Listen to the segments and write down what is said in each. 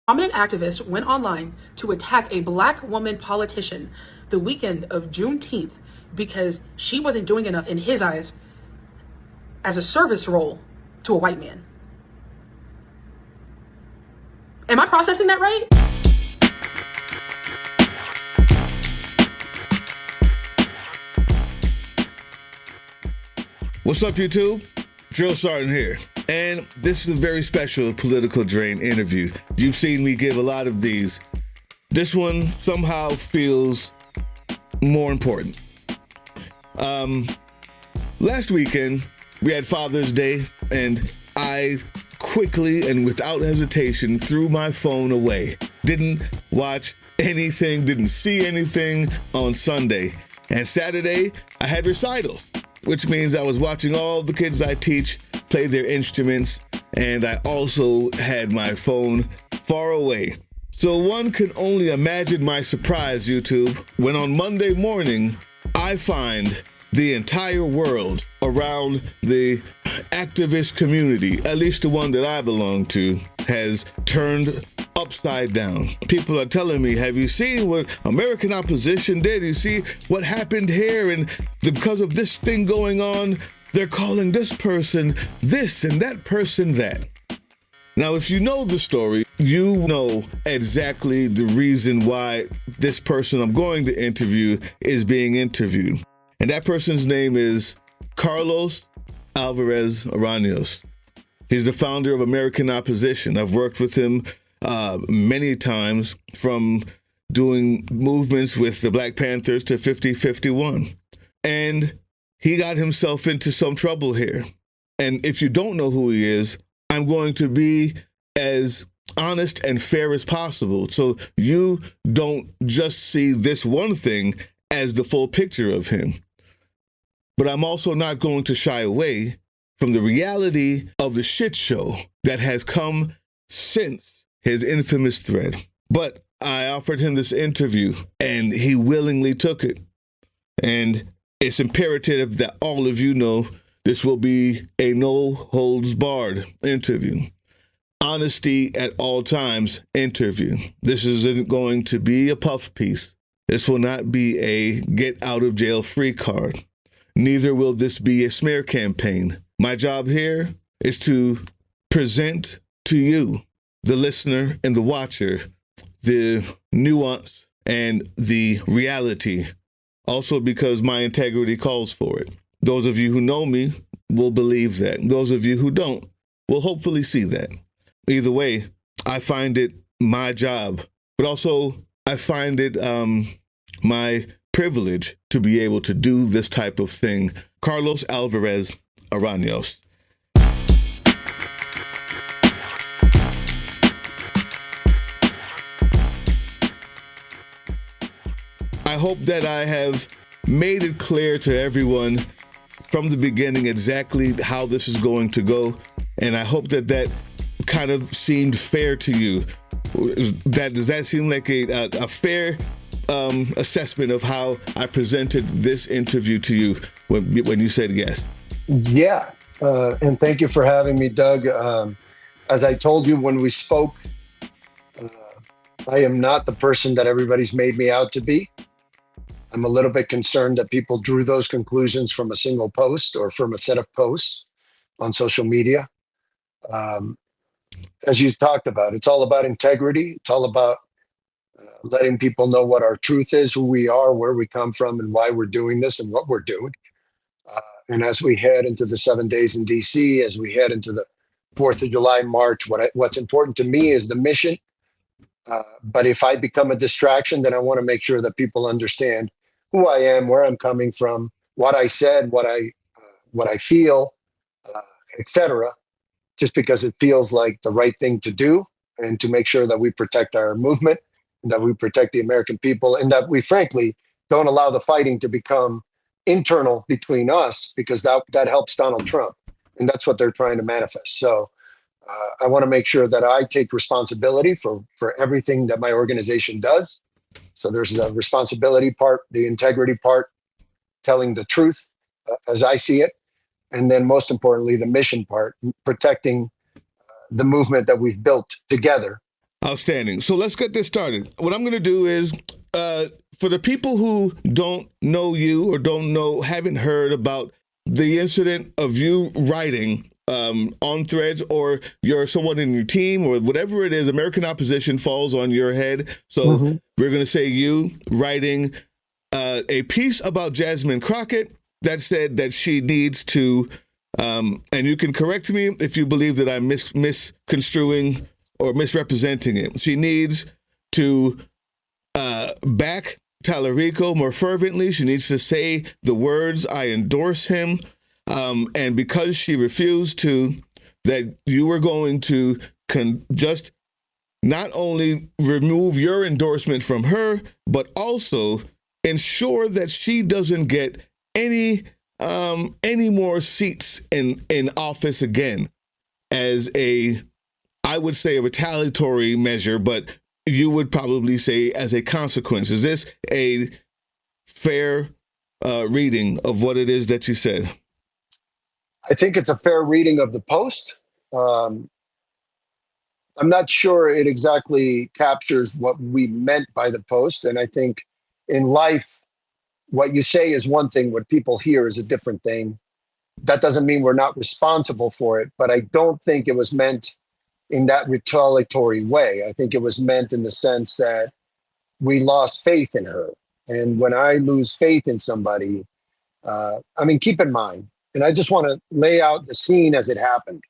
Prominent activist went online to attack a black woman politician the weekend of Juneteenth because she wasn't doing enough in his eyes as a service role to a white man. Am I processing that right? What's up, YouTube? Drill Sergeant here. And this is a very special Political Drain interview. You've seen me give a lot of these. This one somehow feels more important. Last weekend, we had Father's Day, and I quickly and without hesitation threw my phone away. Didn't watch anything, didn't see anything on Sunday. And Saturday, I had recitals, which means I was watching all the kids I teach play their instruments, and I also had my phone far away. So one can only imagine my surprise, YouTube, when on Monday morning, I find the entire world around the activist community, at least the one that I belong to, has turned upside down. People are telling me, have you seen what American opposition did? You see what happened here? And because of this thing going on, they're calling this person this and that person that. Now, if you know the story, you know exactly the reason why this person I'm going to interview is being interviewed. And that person's name is Carlos Alvarez-Aranyos. He's the founder of American Opposition. I've worked with him many times, from doing movements with the Black Panthers to 5051. And he got himself into some trouble here. And if you don't know who he is, I'm going to be as honest and fair as possible, so you don't just see this one thing as the full picture of him. But I'm also not going to shy away from the reality of the shit show that has come since his infamous thread. But I offered him this interview, and he willingly took it. And it's imperative that all of you know this will be a no-holds-barred interview. Honesty at all times interview. This isn't going to be a puff piece. This will not be a get-out-of-jail-free card. Neither will this be a smear campaign. My job here is to present to you, the listener and the watcher, the nuance and the reality, also because my integrity calls for it. Those of you who know me will believe that. Those of you who don't will hopefully see that. Either way, I find it my job, but also I find it my privilege to be able to do this type of thing. Carlos Alvarez-Aranyos. I hope that I have made it clear to everyone from the beginning exactly how this is going to go, and I hope that that kind of seemed fair to you. Does that seem like a fair assessment of how I presented this interview to you when you said yes? Yeah, and thank you for having me, Doug. As I told you when we spoke, I am not the person that everybody's made me out to be. I'm a little bit concerned that people drew those conclusions from a single post or from a set of posts on social media. As you talked about, it's all about integrity. It's all about letting people know what our truth is, who we are, where we come from, and why we're doing this and what we're doing. And as we head into the 7 days in DC, as we head into the 4th of July march, what's important to me is the mission. But if I become a distraction, then I want to make sure that people understand who I am, where I'm coming from, what I said, what I feel, etc. Just because it feels like the right thing to do, and to make sure that we protect our movement, that we protect the American people, and that we frankly don't allow the fighting to become internal between us, because that helps Donald Trump, and that's what they're trying to manifest. So I want to make sure that I take responsibility for everything that my organization does. So there's the responsibility part, the integrity part, telling the truth as I see it, and then most importantly, the mission part, protecting the movement that we've built together Outstanding. So let's get this started. What I'm going to do is, for the people who don't know you or haven't heard about the incident of you writing on Threads, or you're someone in your team or whatever it is, American opposition falls on your head. So we're going to say you writing a piece about Jasmine Crockett that said that she needs to, and you can correct me if you believe that I'm misconstruing or misrepresenting it. She needs to back Tallarico more fervently. She needs to say the words, "I endorse him." And because she refused to, that you were going to just not only remove your endorsement from her, but also ensure that she doesn't get any more seats in office again, as I would say a retaliatory measure, but you would probably say as a consequence. Is this a fair reading of what it is that you said? I think it's a fair reading of the post. I'm not sure it exactly captures what we meant by the post. And I think in life, what you say is one thing, what people hear is a different thing. That doesn't mean we're not responsible for it, but I don't think it was meant in that retaliatory way. I think it was meant in the sense that we lost faith in her. And when I lose faith in somebody, keep in mind, and I just want to lay out the scene as it happened.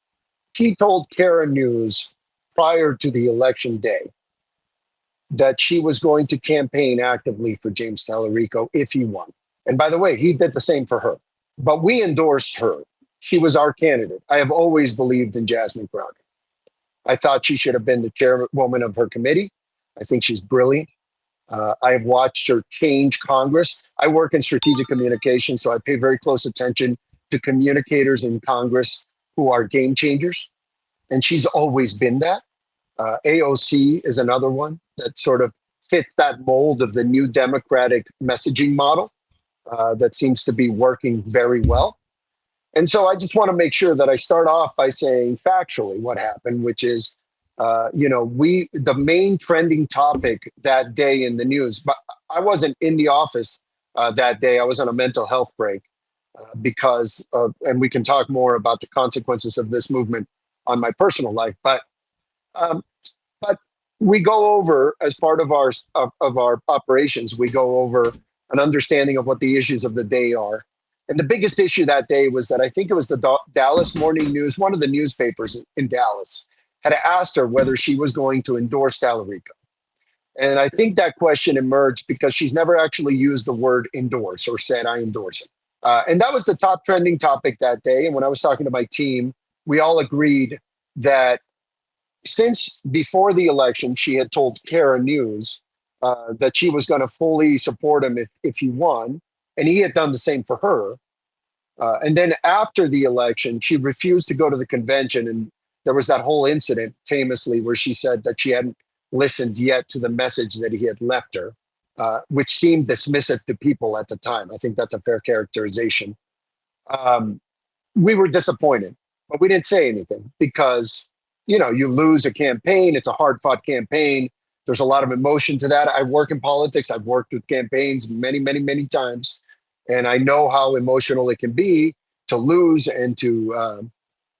She told Karen News prior to the election day that she was going to campaign actively for James Tallarico if he won. And by the way, he did the same for her. But we endorsed her. She was our candidate. I have always believed in Jasmine Crockett. I thought she should have been the chairwoman of her committee. I think she's brilliant. I have watched her change Congress. I work in strategic communication, so I pay very close attention to communicators in Congress who are game changers. And she's always been that. AOC is another one that sort of fits that mold of the new Democratic messaging model that seems to be working very well. And so I just want to make sure that I start off by saying factually what happened, which is, the main trending topic that day in the news, but I wasn't in the office that day. I was on a mental health break because of, and we can talk more about the consequences of this movement on my personal life. But we go over, as part of our operations, we go over an understanding of what the issues of the day are. And the biggest issue that day was that I think it was the Dallas Morning News, one of the newspapers in Dallas, had asked her whether she was going to endorse Tallarico. And I think that question emerged because she's never actually used the word endorse or said, "I endorse it." And that was the top trending topic that day. And when I was talking to my team, we all agreed that since before the election, she had told Kara News that she was going to fully support him if he won. And he had done the same for her. And then after the election, she refused to go to the convention. And there was that whole incident famously where she said that she hadn't listened yet to the message that he had left her, which seemed dismissive to people at the time. I think that's a fair characterization. We were disappointed, but we didn't say anything because, you lose a campaign. It's a hard fought campaign. There's a lot of emotion to that. I work in politics. I've worked with campaigns many, many, many times. And I know how emotional it can be to lose and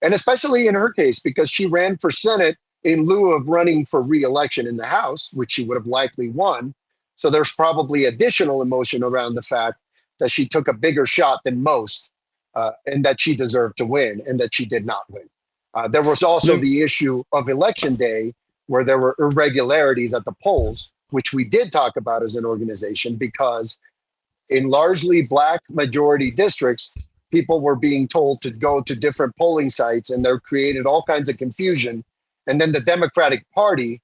and especially in her case, because she ran for Senate in lieu of running for re-election in the House, which she would have likely won. So there's probably additional emotion around the fact that she took a bigger shot than most and that she deserved to win and that she did not win. There was also the issue of Election Day, where there were irregularities at the polls, which we did talk about as an organization, because in largely Black majority districts, people were being told to go to different polling sites, and there created all kinds of confusion. And then the Democratic Party,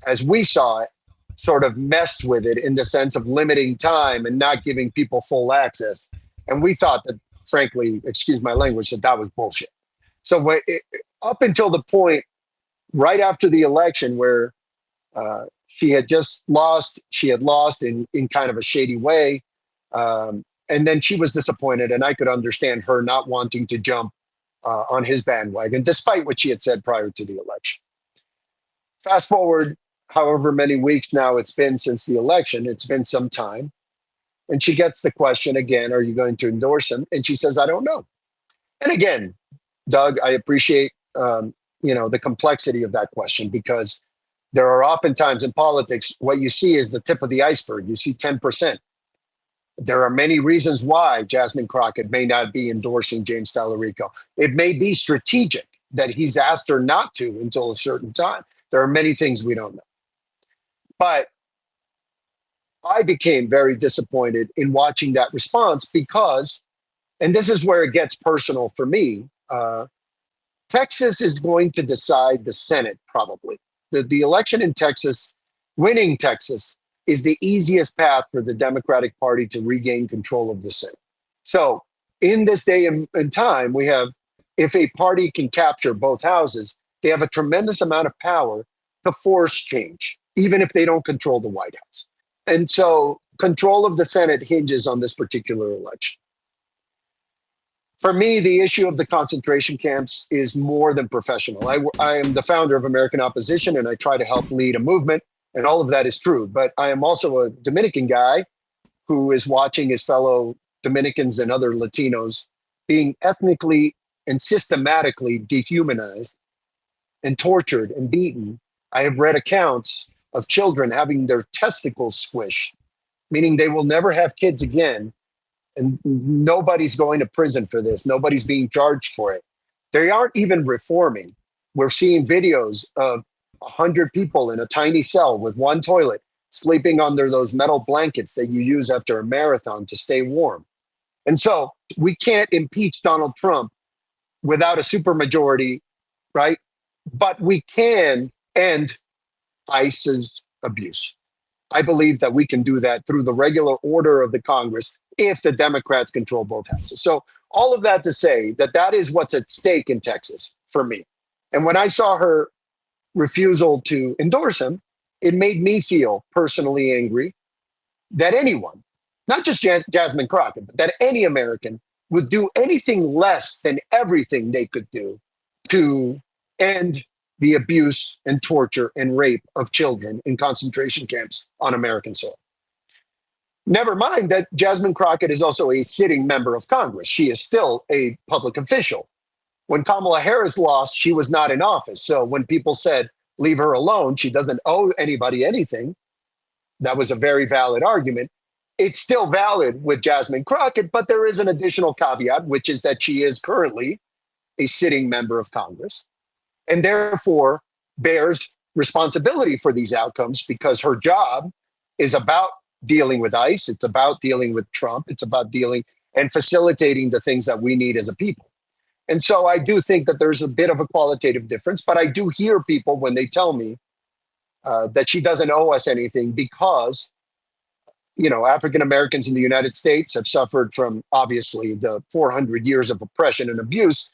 as we saw it, sort of messed with it in the sense of limiting time and not giving people full access. And we thought that, frankly, excuse my language, that was bullshit. So up until the point right after the election where she had lost in kind of a shady way. And then she was disappointed, and I could understand her not wanting to jump on his bandwagon, despite what she had said prior to the election. Fast forward however many weeks now it's been since the election. It's been some time. And she gets the question again, are you going to endorse him? And she says, I don't know. And again, Doug, I appreciate the complexity of that question, because there are oftentimes in politics, what you see is the tip of the iceberg. You see 10%. There are many reasons why Jasmine Crockett may not be endorsing James Tallarico. It may be strategic that he's asked her not to until a certain time. There are many things we don't know. But I became very disappointed in watching that response because, and this is where it gets personal for me, Texas is going to decide the Senate probably. The election in Texas, winning Texas, is the easiest path for the Democratic Party to regain control of the Senate. So in this day and time, we have, if a party can capture both houses, they have a tremendous amount of power to force change, even if they don't control the White House. And so control of the Senate hinges on this particular election. For me, the issue of the concentration camps is more than professional. I am the founder of American Opposition, and I try to help lead a movement, and all of that is true. But I am also a Dominican guy who is watching his fellow Dominicans and other Latinos being ethnically and systematically dehumanized and tortured and beaten. I have read accounts of children having their testicles squished, meaning they will never have kids again. And nobody's going to prison for this. Nobody's being charged for it. They aren't even reforming. We're seeing videos of 100 people in a tiny cell with one toilet, sleeping under those metal blankets that you use after a marathon to stay warm. And so we can't impeach Donald Trump without a supermajority, right? But we can end ICE's abuse. I believe that we can do that through the regular order of the Congress if the Democrats control both houses. So all of that to say that that is what's at stake in Texas for me. And when I saw her refusal to endorse him, it made me feel personally angry that anyone, not just Jasmine Crockett, but that any American would do anything less than everything they could do to end the abuse and torture and rape of children in concentration camps on American soil. Never mind that Jasmine Crockett is also a sitting member of Congress. She is still a public official. When Kamala Harris lost, she was not in office. So when people said, leave her alone, she doesn't owe anybody anything, that was a very valid argument. It's still valid with Jasmine Crockett, but there is an additional caveat, which is that she is currently a sitting member of Congress and therefore bears responsibility for these outcomes because her job is about dealing with ICE. It's about dealing with Trump. It's about dealing and facilitating the things that we need as a people. And so I do think that there's a bit of a qualitative difference, but I do hear people when they tell me that she doesn't owe us anything because, you know, African Americans in the United States have suffered from obviously the 400 years of oppression and abuse.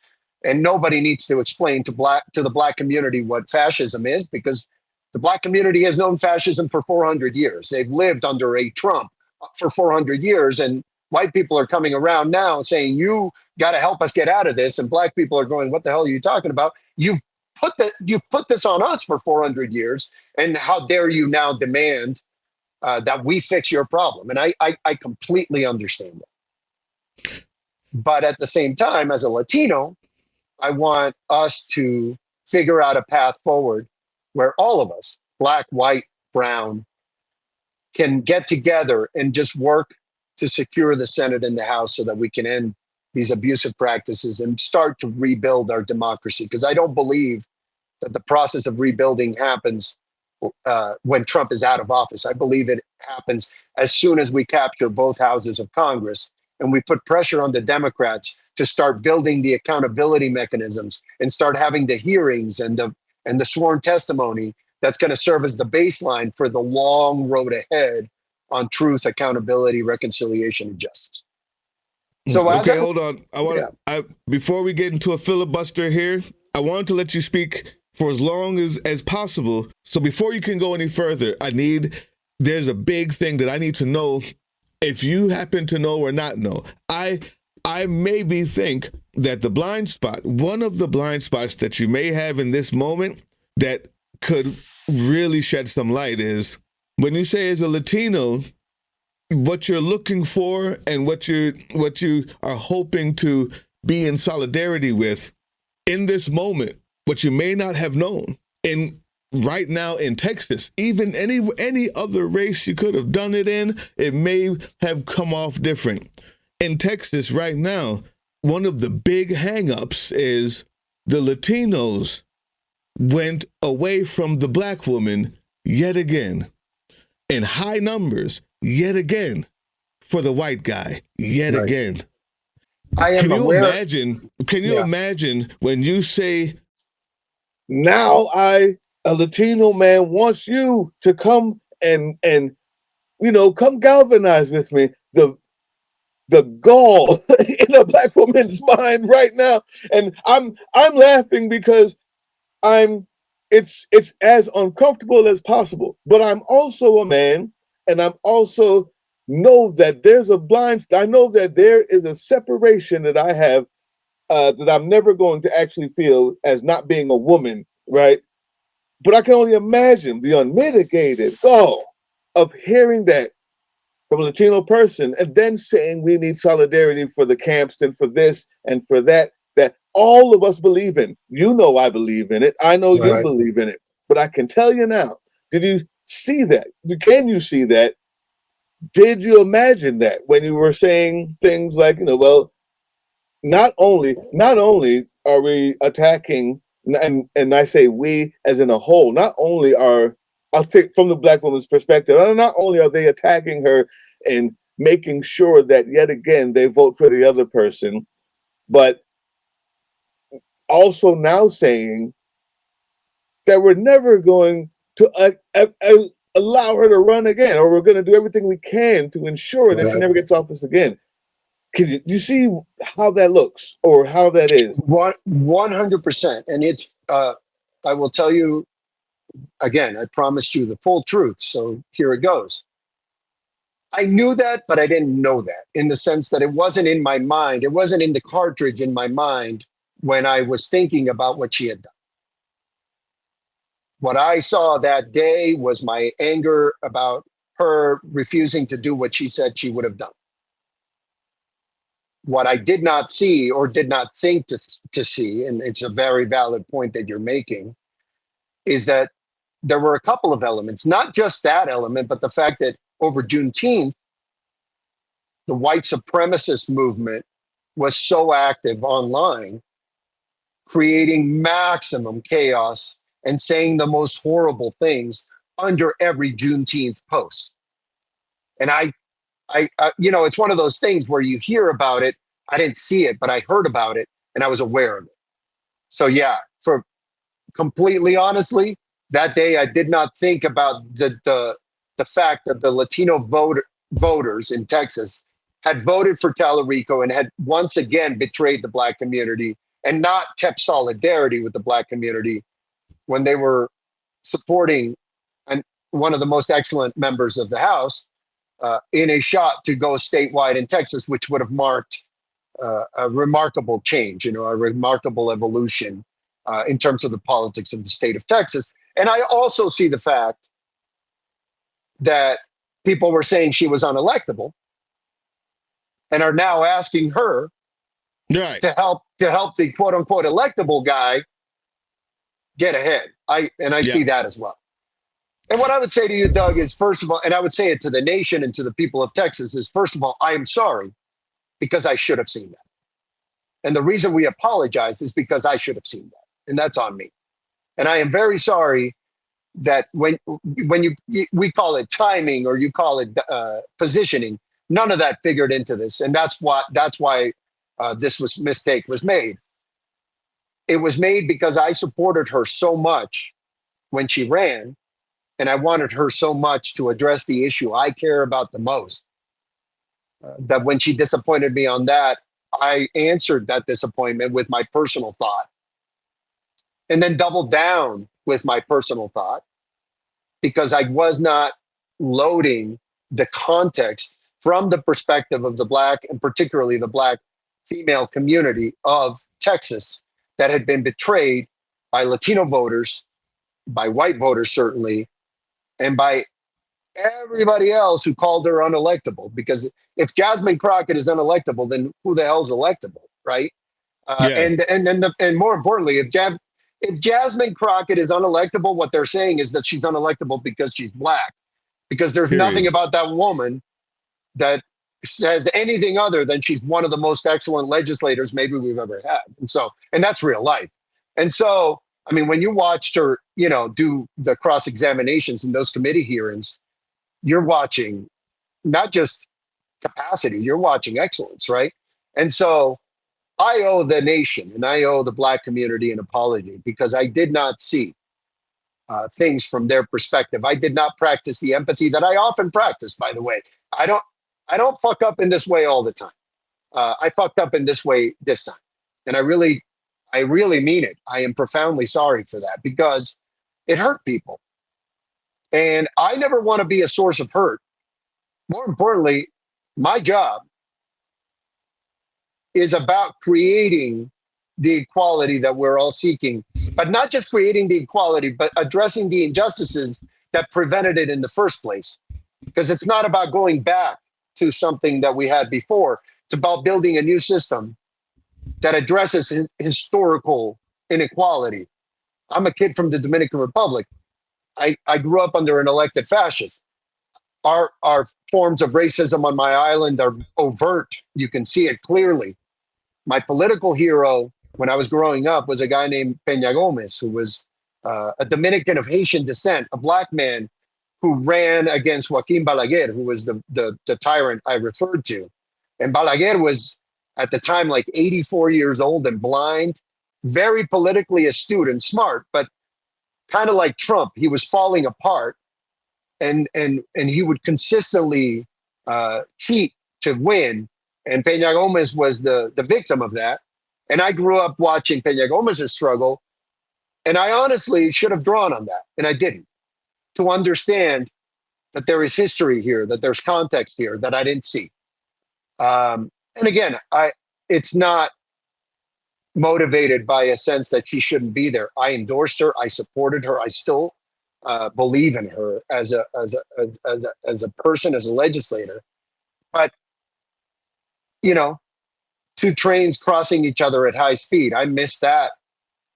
And nobody needs to explain to the Black community what fascism is because the Black community has known fascism for 400 years. They've lived under a Trump for 400 years. And white people are coming around now saying, you got to help us get out of this. And Black people are going, what the hell are you talking about? You've put this on us for 400 years. And how dare you now demand that we fix your problem? And I completely understand that. But at the same time, as a Latino, I want us to figure out a path forward where all of us, Black, white, brown, can get together and just work to secure the Senate and the House so that we can end these abusive practices and start to rebuild our democracy. Because I don't believe that the process of rebuilding happens when Trump is out of office. I believe it happens as soon as we capture both houses of Congress and we put pressure on the Democrats to start building the accountability mechanisms and start having the hearings and the sworn testimony that's going to serve as the baseline for the long road ahead on truth, accountability, reconciliation, and justice. So okay, hold on. Before we get into a filibuster here, I wanted to let you speak for as long as possible. So before you can go any further, there's a big thing that I need to know if you happen to know or not know. I maybe think that the blind spot, one of the blind spots that you may have in this moment that could really shed some light is when you say as a Latino, what you're looking for and what you are hoping to be in solidarity with in this moment, what you may not have known in right now in Texas, even any other race you could have done it in, it may have come off different. In Texas right now, one of the big hangups is the Latinos went away from the black woman yet again in high numbers yet again for the white guy yet Right. again. I am Can you aware. imagine? Can you Yeah. imagine when you say, now a Latino man wants you to come and come galvanize with me. The gall in a black woman's mind right now, and I'm laughing because it's as uncomfortable as possible. But I'm also a man, and I'm also know that there's a blind. I know that there is a separation that I have that I'm never going to actually feel as not being a woman, right? But I can only imagine the unmitigated gall of hearing that from a Latino person and then saying we need solidarity for the camps and for this and for that, that all of us believe in. You know I believe in it. I know you Right. believe in it. But I can tell you now, did you see that? Can you see that? Did you imagine that when you were saying things like, well, not only are we attacking, and I say we as in a whole, not only are, I'll take from the black woman's perspective, not only are they attacking her and making sure that yet again they vote for the other person, but also now saying that we're never going to allow her to run again, or we're going to do everything we can to ensure that she Right. never gets office again. Can you see how that looks or how that is? 100%. And it's, I will tell you again, I promised you the full truth. So here it goes. I knew that, but I didn't know that in the sense that it wasn't in my mind. It wasn't in the cartridge in my mind when I was thinking about what she had done. What I saw that day was my anger about her refusing to do what she said she would have done. What I did not see or did not think to see, and it's a very valid point that you're making, is that there were a couple of elements, not just that element, but the fact that over Juneteenth, the white supremacist movement was so active online, creating maximum chaos and saying the most horrible things under every Juneteenth post. And I it's one of those things where you hear about it. I didn't see it, but I heard about it and I was aware of it. So yeah, for completely honestly, that day I did not think about the fact that the Latino voters in Texas had voted for Tallarico and had once again betrayed the black community and not kept solidarity with the black community when they were supporting one of the most excellent members of the House in a shot to go statewide in Texas, which would have marked a remarkable change, a remarkable evolution in terms of the politics of the state of Texas. And I also see the fact that people were saying she was unelectable and are now asking her Right. to help the quote unquote electable guy get ahead. I see that as well. And what I would say to you, Doug, is first of all, and I would say it to the nation and to the people of Texas, is first of all, I am sorry because I should have seen that. And the reason we apologize is because I should have seen that. And that's on me. And I am very sorry that when we call it timing or you call it positioning, none of that figured into this. And that's why this mistake was made. It was made because I supported her so much when she ran, and I wanted her so much to address the issue I care about the most, that when she disappointed me on that, I answered that disappointment with my personal thought and then doubled down with my personal thought because I was not loading the context from the perspective of the Black and particularly the Black female community of Texas that had been betrayed by Latino voters by white voters certainly, and by everybody else who called her unelectable. Because if Jasmine Crockett is unelectable, then who the hell's electable, right? Yeah. And more importantly, if Jasmine Crockett is unelectable, what they're saying is that she's unelectable because she's black. Because there's nothing Period. about that woman that says anything other than she's one of the most excellent legislators maybe we've ever had. And that's real life. And so, I mean, when you watched her, do the cross examinations in those committee hearings, you're watching not just capacity, you're watching excellence, right? And so I owe the nation and I owe the black community an apology because I did not see things from their perspective. I did not practice the empathy that I often practice, by the way. I don't fuck up in this way all the time. I fucked up in this way this time. And I really mean it. I am profoundly sorry for that because it hurt people. And I never want to be a source of hurt. More importantly, my job is about creating the equality that we're all seeking, but not just creating the equality, but addressing the injustices that prevented it in the first place. Because it's not about going back to something that we had before. It's about building a new system that addresses historical inequality. I'm a kid from the Dominican Republic. I grew up under an elected fascist. Our forms of racism on my island are overt. You can see it clearly. My political hero when I was growing up was a guy named Peña Gomez, who was a Dominican of Haitian descent, a black man who ran against Joaquin Balaguer, who was the tyrant I referred to. And Balaguer was at the time like 84 years old and blind, very politically astute and smart, but kind of like Trump, he was falling apart. And he would consistently cheat to win. And Peña Gomez was the victim of that. And I grew up watching Peña Gomez's struggle. And I honestly should have drawn on that. And I didn't. To understand that there is history here, that there's context here that I didn't see. And again, it's not motivated by a sense that she shouldn't be there. I endorsed her. I supported her. I still believe in her as a person, as a legislator. But two trains crossing each other at high speed. I missed that.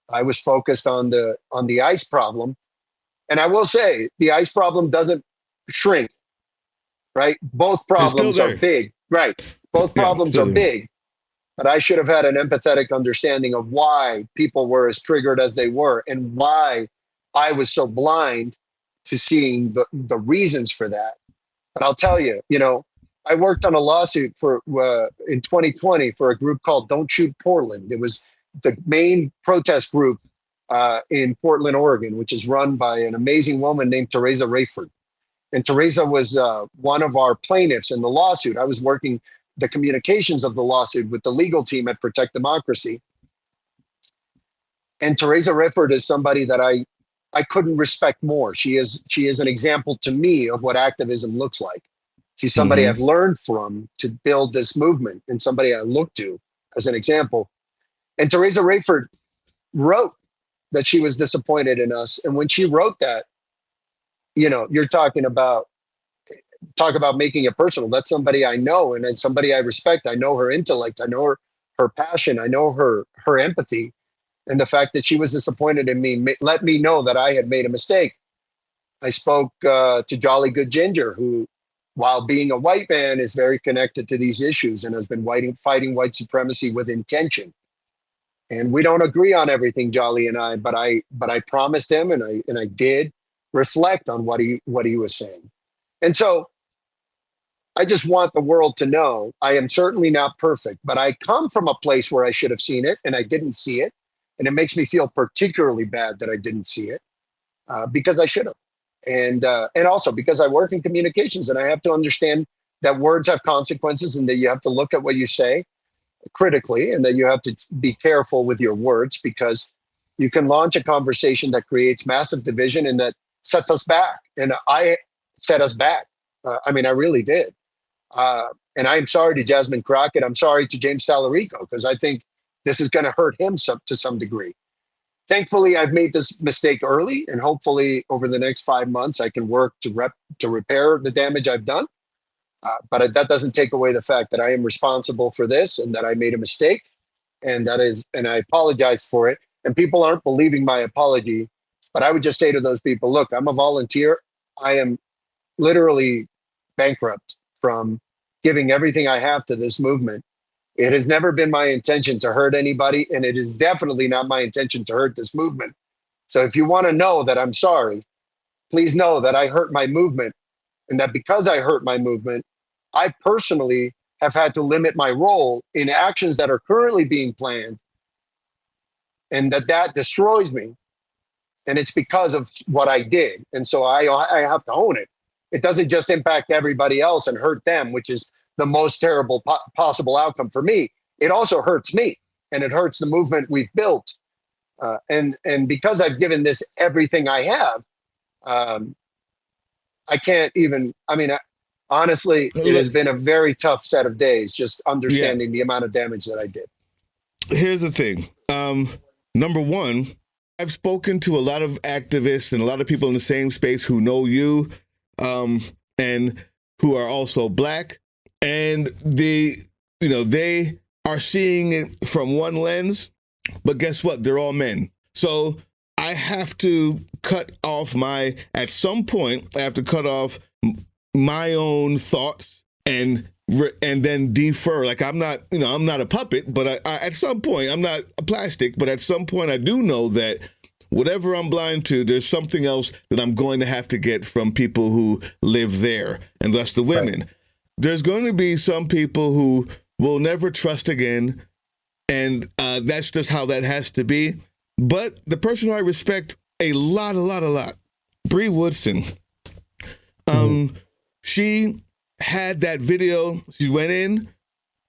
I was focused on the ICE problem, and I will say the ICE problem doesn't shrink. Right, both problems are big. Right, both problems are big. But I should have had an empathetic understanding of why people were as triggered as they were, and why I was so blind to seeing the reasons for that. But I'll tell you, I worked on a lawsuit in 2020 for a group called Don't Shoot Portland. It was the main protest group in Portland, Oregon, which is run by an amazing woman named Teresa Rayford. And Teresa was one of our plaintiffs in the lawsuit. I was working the communications of the lawsuit with the legal team at Protect Democracy. And Teresa Rayford is somebody that I couldn't respect more. She is an example to me of what activism looks like. She's somebody I've learned from to build this movement, and somebody I look to as an example. And Teresa Rayford wrote that she was disappointed in us. And when she wrote that, you're talk about making it personal. That's somebody I know, and it's somebody I respect. I know her intellect. I know her passion. I know her empathy. And the fact that she was disappointed in me let me know that I had made a mistake. I spoke to Jolly Good Ginger, who, while being a white man, is very connected to these issues and has been fighting white supremacy with intention. And we don't agree on everything, Jolly and I, but I promised him, and I did reflect on what he was saying. And so I just want the world to know I am certainly not perfect, but I come from a place where I should have seen it and I didn't see it. And it makes me feel particularly bad that I didn't see it because I should have. And also because I work in communications, and I have to understand that words have consequences, and that you have to look at what you say critically, and that you have to be careful with your words, because you can launch a conversation that creates massive division and that sets us back. And I set us back. I really did. And I'm sorry to Jasmine Crockett. I'm sorry to James Tallarico, because I think this is going to hurt him to some degree. Thankfully, I've made this mistake early, and hopefully over the next 5 months, I can work to repair the damage I've done. But that doesn't take away the fact that I am responsible for this and that I made a mistake, and I apologize for it. And people aren't believing my apology, but I would just say to those people, look, I'm a volunteer. I am literally bankrupt from giving everything I have to this movement. It has never been my intention to hurt anybody, and it is definitely not my intention to hurt this movement. So if you want to know that I'm sorry, please know that I hurt my movement, and that because I hurt my movement, I personally have had to limit my role in actions that are currently being planned, and that destroys me. And it's because of what I did. And so I have to own it. It doesn't just impact everybody else and hurt them, which is the most terrible possible outcome for me. It also hurts me, and it hurts the movement we've built. And because I've given this everything I have, I can't even, honestly, it has been a very tough set of days, just understanding the amount of damage that I did. Here's the thing. Number one, I've spoken to a lot of activists and a lot of people in the same space who know you, and who are also Black, and they are seeing it from one lens, but guess what? They're all men. So I have to cut off at some point, I have to cut off my own thoughts and then defer. Like I'm not a puppet, but I at some point, I'm not a plastic, but at some point I do know that whatever I'm blind to, there's something else that I'm going to have to get from people who live there, and thus the women. Right. There's going to be some people who will never trust again, and that's just how that has to be. But the person who I respect a lot, Bree Woodson, she had that video. She went in.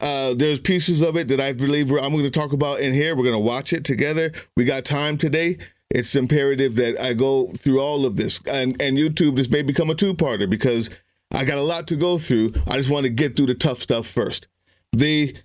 There's pieces of it that I believe I'm going to talk about in here. We're going to watch it together. We got time today. It's imperative that I go through all of this. And YouTube, this may become a two-parter because I got a lot to go through. I just want to get through the tough stuff first. The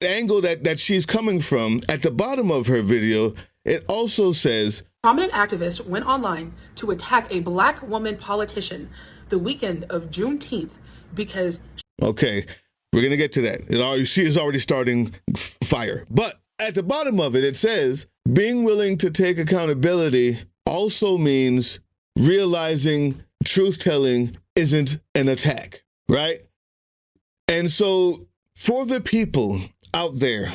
angle that she's coming from, at the bottom of her video, it also says, prominent activist went online to attack a Black woman politician the weekend of Juneteenth because... Okay, we're going to get to that. She is already starting fire. But at the bottom of it, it says, being willing to take accountability also means realizing truth-telling isn't an attack, right? And so for the people out there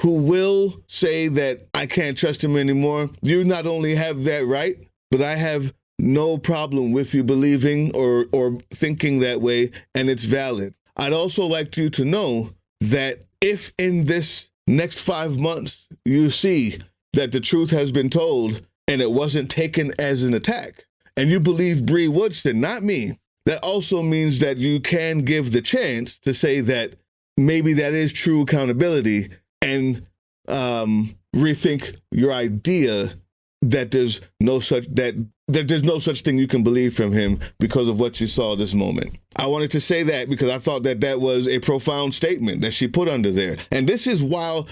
who will say that I can't trust him anymore, you not only have that right, but I have no problem with you believing or thinking that way, and it's valid. I'd also like you to know that if in this next 5 months you see that the truth has been told and it wasn't taken as an attack, and you believe Bree Woodson, not me, that also means that you can give the chance to say that maybe that is true accountability and rethink your idea that there's no such thing you can believe from him because of what you saw this moment. I wanted to say that because I thought that was a profound statement that she put under there. And this is while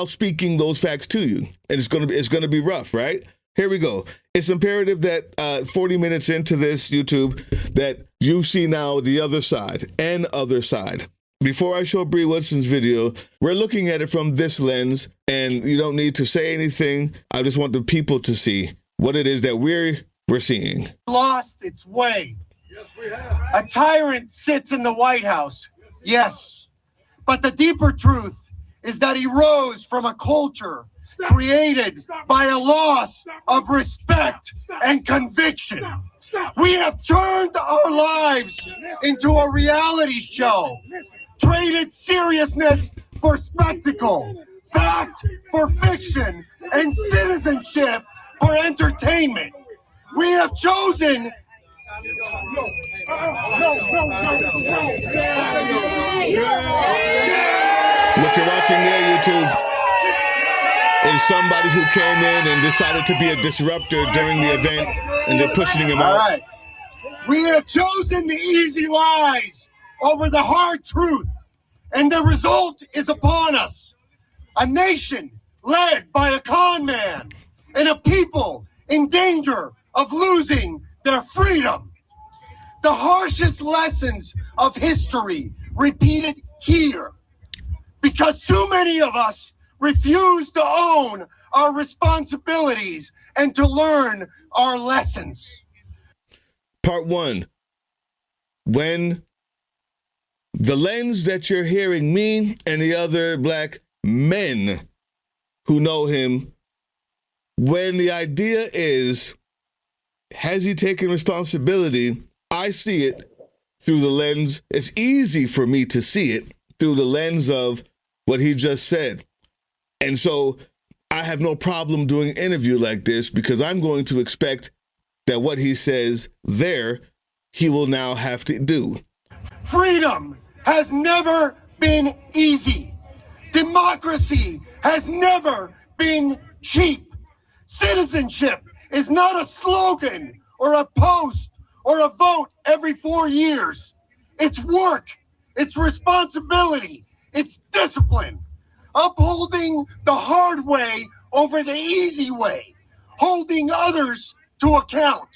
speaking those facts to you. And it's gonna be rough, right? Here we go. It's imperative that 40 minutes into this, YouTube, that you see now the other side and other side. Before I show Bree Woodson's video, we're looking at it from this lens, and you don't need to say anything. I just want the people to see what it is that we're seeing. Lost its way. Yes, we have. A tyrant sits in the White House. Yes. But the deeper truth is that he rose from a culture created by a loss of respect and conviction. We have turned our lives into a reality show, traded seriousness for spectacle, fact for fiction, and citizenship for entertainment. We have chosen... What you're watching there, YouTube, is somebody who came in and decided to be a disruptor during the event, and they're pushing him out. All right. We have chosen the easy lies over the hard truth, and the result is upon us. A nation led by a con man and a people in danger of losing their freedom. The harshest lessons of history repeated here because too many of us refuse to own our responsibilities and to learn our lessons. Part one, when the lens that you're hearing me and the other black men who know him, when the idea is, has he taken responsibility? I see it through the lens. It's easy for me to see it through the lens of what he just said. And so I have no problem doing an interview like this because I'm going to expect that what he says there, he will now have to do. Freedom has never been easy. Democracy has never been cheap. Citizenship is not a slogan or a post or a vote every 4 years. It's work, it's responsibility, it's discipline. Upholding the hard way over the easy way, holding others to account.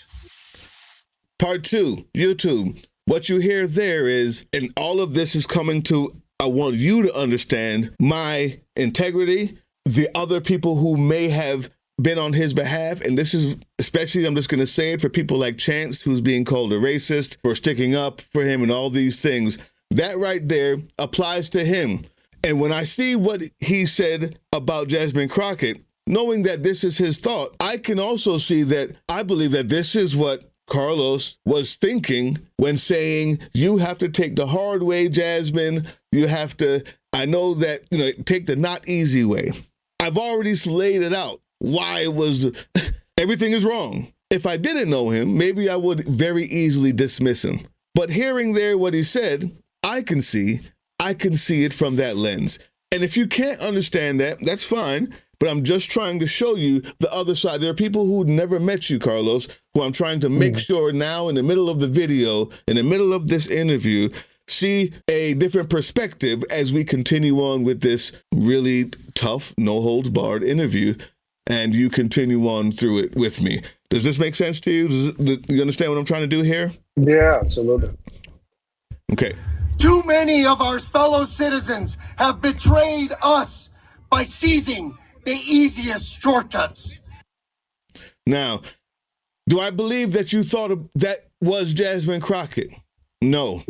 Part two, YouTube. What you hear there is, and all of this is coming to, I want you to understand my integrity, the other people who may have been on his behalf, and this is especially, I'm just going to say it for people like Chance, who's being called a racist for sticking up for him and all these things. That right there applies to him. And when I see what he said about Jasmine Crockett, knowing that this is his thought, I can also see that I believe that this is what Carlos was thinking when saying, you have to take the hard way, Jasmine. You have to, I know that, take the not easy way. I've already laid it out. Why it was, everything is wrong. If I didn't know him, maybe I would very easily dismiss him. But hearing there what he said, I can see it from that lens. And if you can't understand that, that's fine. But I'm just trying to show you the other side. There are people who never met you, Carlos, who I'm trying to make sure now in the middle of the video, in the middle of this interview, see a different perspective as we continue on with this really tough, no holds barred interview. And you continue on through it with me. Does this make sense to you? You understand what I'm trying to do here? Yeah, absolutely. Okay. Too many of our fellow citizens have betrayed us by seizing the easiest shortcuts. Now, do I believe that you thought that was Jasmine Crockett? No,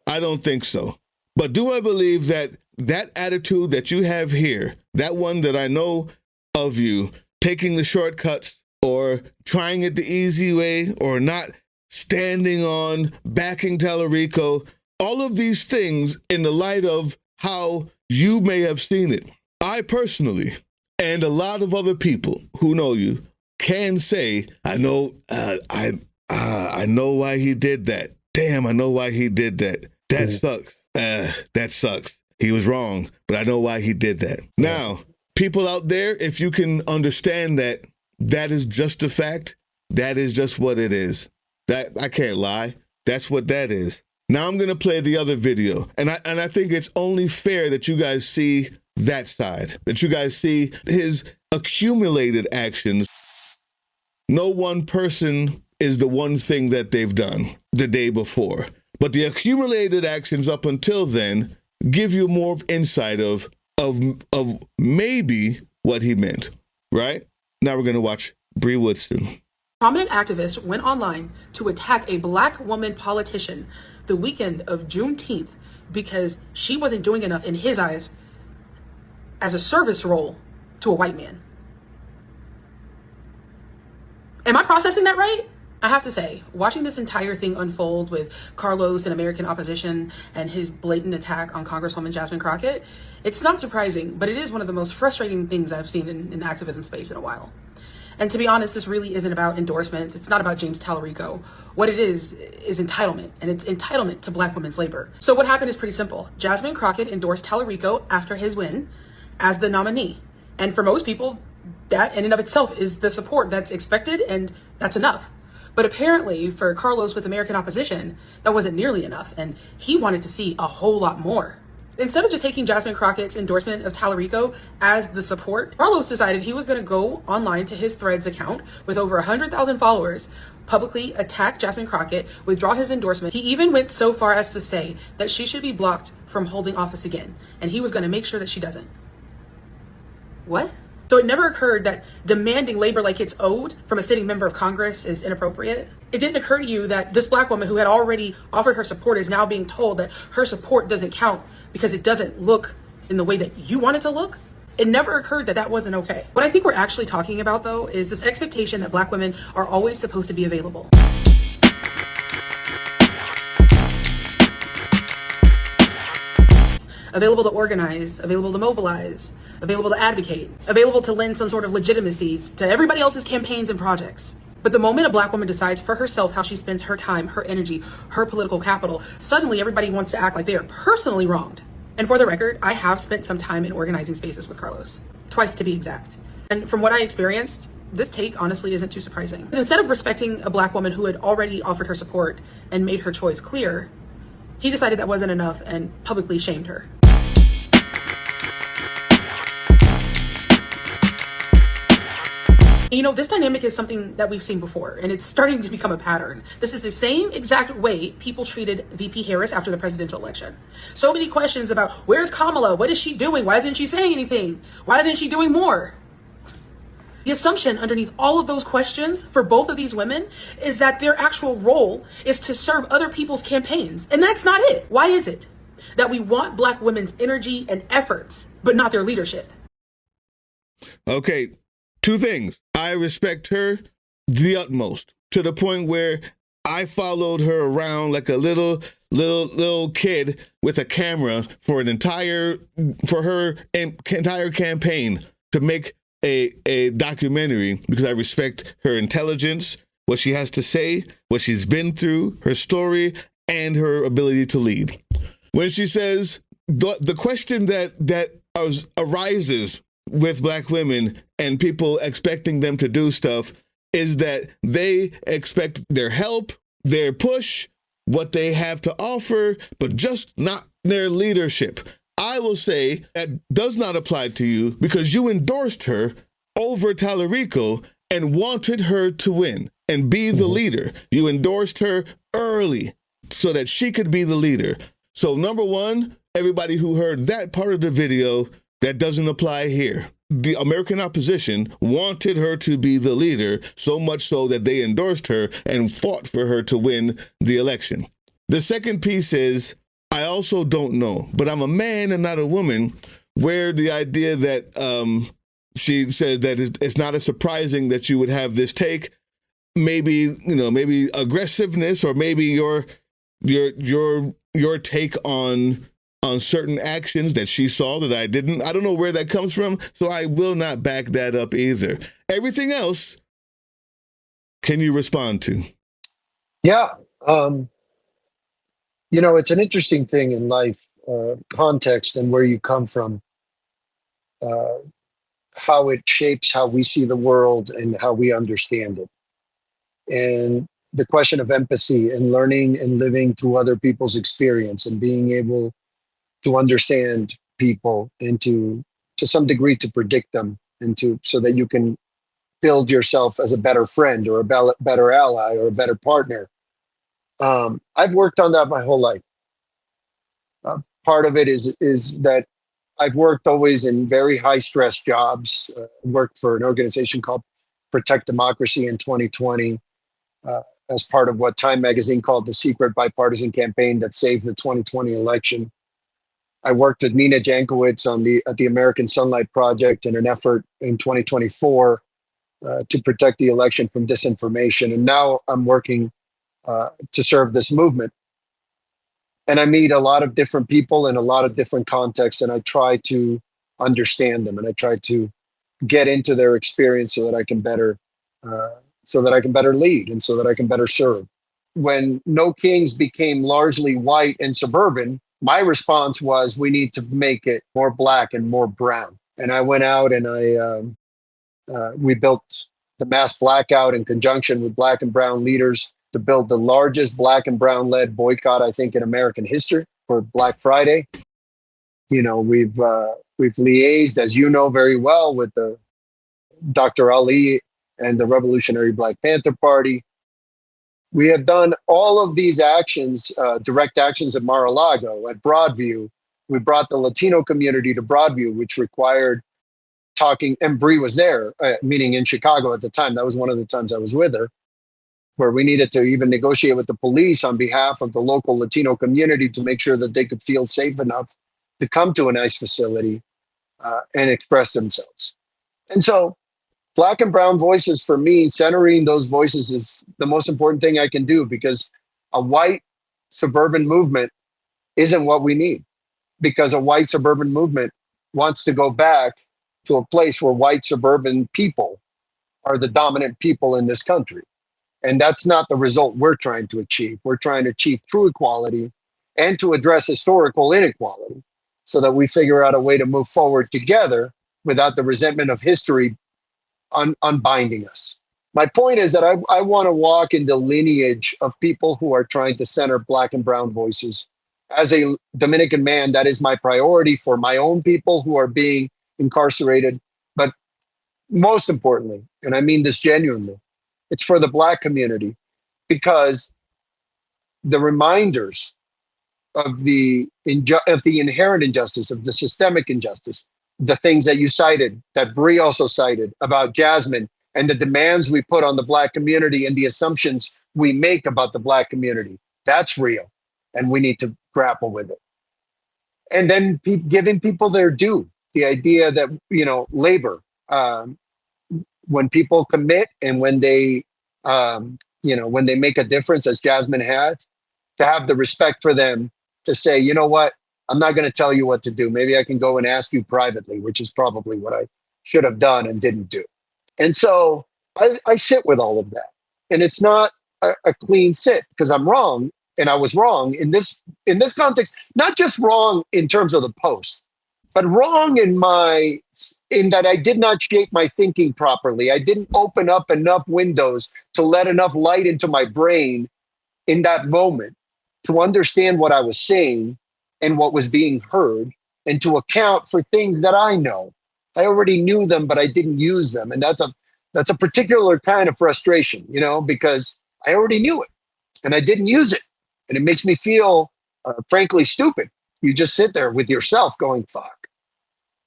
I don't think so. But do I believe that that attitude that you have here, that one that I know of you, taking the shortcuts or trying it the easy way or not standing on backing Tallarico, all of these things in the light of how you may have seen it, I personally, and a lot of other people who know you, can say, I know why he did that. Damn, I know why he did that. That sucks. That sucks. He was wrong, but I know why he did that. Now, people out there, if you can understand that that is just a fact, that is just what it is. That I can't lie. That's what that is. Now I'm going to play the other video. And I think it's only fair that you guys see that side, that you guys see his accumulated actions. No one person is the one thing that they've done the day before, but the accumulated actions up until then give you more insight of maybe what he meant, right? Now we're going to watch Bree Woodson. Prominent activist went online to attack a black woman politician the weekend of Juneteenth because she wasn't doing enough in his eyes as a service role to a white man. Am I processing that right? I have to say, watching this entire thing unfold with Carlos and American opposition and his blatant attack on Congresswoman Jasmine Crockett, it's not surprising, but it is one of the most frustrating things I've seen in activism space in a while. And to be honest, this really isn't about endorsements. It's not about James Tallarico. What it is entitlement, and it's entitlement to black women's labor. So what happened is pretty simple. Jasmine Crockett endorsed Tallarico after his win as the nominee. And for most people, that in and of itself is the support that's expected, and that's enough. But apparently for Carlos with American opposition, that wasn't nearly enough. And he wanted to see a whole lot more. Instead of just taking Jasmine Crockett's endorsement of Tallarico as the support, Carlos decided he was going to go online to his Threads account with over 100,000 followers, publicly attack Jasmine Crockett, withdraw his endorsement. He even went so far as to say that she should be blocked from holding office again, and he was going to make sure that she doesn't. What? So it never occurred that demanding labor like it's owed from a sitting member of Congress is inappropriate? It didn't occur to you that this black woman who had already offered her support is now being told that her support doesn't count because it doesn't look in the way that you want it to look? It never occurred that that wasn't okay. What I think we're actually talking about, though, is this expectation that black women are always supposed to be available. Available to organize, available to mobilize, available to advocate, available to lend some sort of legitimacy to everybody else's campaigns and projects. But the moment a black woman decides for herself how she spends her time, her energy, her political capital, suddenly everybody wants to act like they are personally wronged. And for the record, I have spent some time in organizing spaces with Carlos, twice to be exact. And from what I experienced, this take honestly isn't too surprising. Instead of respecting a black woman who had already offered her support and made her choice clear, he decided that wasn't enough and publicly shamed her. You know, this dynamic is something that we've seen before, and it's starting to become a pattern. This is the same exact way people treated VP Harris after the presidential election. So many questions about where's Kamala? What is she doing? Why isn't she saying anything? Why isn't she doing more? The assumption underneath all of those questions for both of these women is that their actual role is to serve other people's campaigns, and that's not it. Why is it that we want black women's energy and efforts, but not their leadership? Okay, two things. I respect her the utmost, to the point where I followed her around like a little kid with a camera for her entire campaign to make a documentary, because I respect her intelligence, what she has to say, what she's been through, her story, and her ability to lead. When she says the question that arises with black women and people expecting them to do stuff is that they expect their help, their push, what they have to offer, but just not their leadership. I will say that does not apply to you because you endorsed her over Tallarico and wanted her to win and be the leader. You endorsed her early so that she could be the leader. So number one, everybody who heard that part of the video, that doesn't apply here. The American opposition wanted her to be the leader, so much so that they endorsed her and fought for her to win the election. The second piece is, I also don't know, but I'm a man and not a woman, where the idea that she said that it's not as surprising that you would have this take, maybe aggressiveness, or maybe your take on certain actions that she saw that I didn't. I don't know where that comes from, so I will not back that up either. Everything else, can you respond to? Yeah. It's an interesting thing in life, context and where you come from, how it shapes how we see the world and how we understand it. And the question of empathy and learning and living through other people's experience and being able to understand people and to some degree to predict them and so that you can build yourself as a better friend or a better ally or a better partner. I've worked on that my whole life. Part of it is that I've worked always in very high stress jobs. Worked for an organization called Protect Democracy in 2020 as part of what Time Magazine called the secret bipartisan campaign that saved the 2020 election. I worked with Nina Jankowicz at the American Sunlight Project in an effort in 2024 to protect the election from disinformation. And now I'm working to serve this movement. And I meet a lot of different people in a lot of different contexts, and I try to understand them, and I try to get into their experience so that I can better lead and so that I can better serve. When No Kings became largely white and suburban, my response was, we need to make it more black and more brown. And I went out and we built the mass blackout in conjunction with black and brown leaders to build the largest black and brown led boycott, I think, in American history for Black Friday. we've liaised, as you know very well, with the Dr. Ali and the Revolutionary Black Panther Party. We have done all of these actions, direct actions at Mar-a-Lago, at Broadview. We brought the Latino community to Broadview, which required talking, and Bree was there, meaning in Chicago at the time. That was one of the times I was with her, where we needed to even negotiate with the police on behalf of the local Latino community to make sure that they could feel safe enough to come to an ICE facility and express themselves. And so Black and brown voices, for me, centering those voices is the most important thing I can do, because a white suburban movement isn't what we need, because a white suburban movement wants to go back to a place where white suburban people are the dominant people in this country. And that's not the result we're trying to achieve. We're trying to achieve true equality and to address historical inequality so that we figure out a way to move forward together without the resentment of history unbinding us. My point is that I want to walk in the lineage of people who are trying to center Black and brown voices. As a Dominican man, that is my priority for my own people who are being incarcerated. But most importantly, and I mean this genuinely, it's for the Black community, because the reminders of the inherent injustice, of the systemic injustice, the things that you cited, that Bree also cited about Jasmine, and the demands we put on the Black community and the assumptions we make about the Black community, that's real. And we need to grapple with it. And then giving people their due, the idea that, labor, when people commit and when they, when they make a difference, as Jasmine has, to have the respect for them to say, you know what, I'm not going to tell you what to do. Maybe I can go and ask you privately, which is probably what I should have done and didn't do. And so I sit with all of that. And it's not a clean sit, because I'm wrong. And I was wrong in this context, not just wrong in terms of the post, but wrong in that I did not shape my thinking properly. I didn't open up enough windows to let enough light into my brain in that moment to understand what I was saying and what was being heard, and to account for things that I know. I already knew them, but I didn't use them. And that's a particular kind of frustration, because I already knew it and I didn't use it. And it makes me feel, frankly, stupid. You just sit there with yourself going, fuck,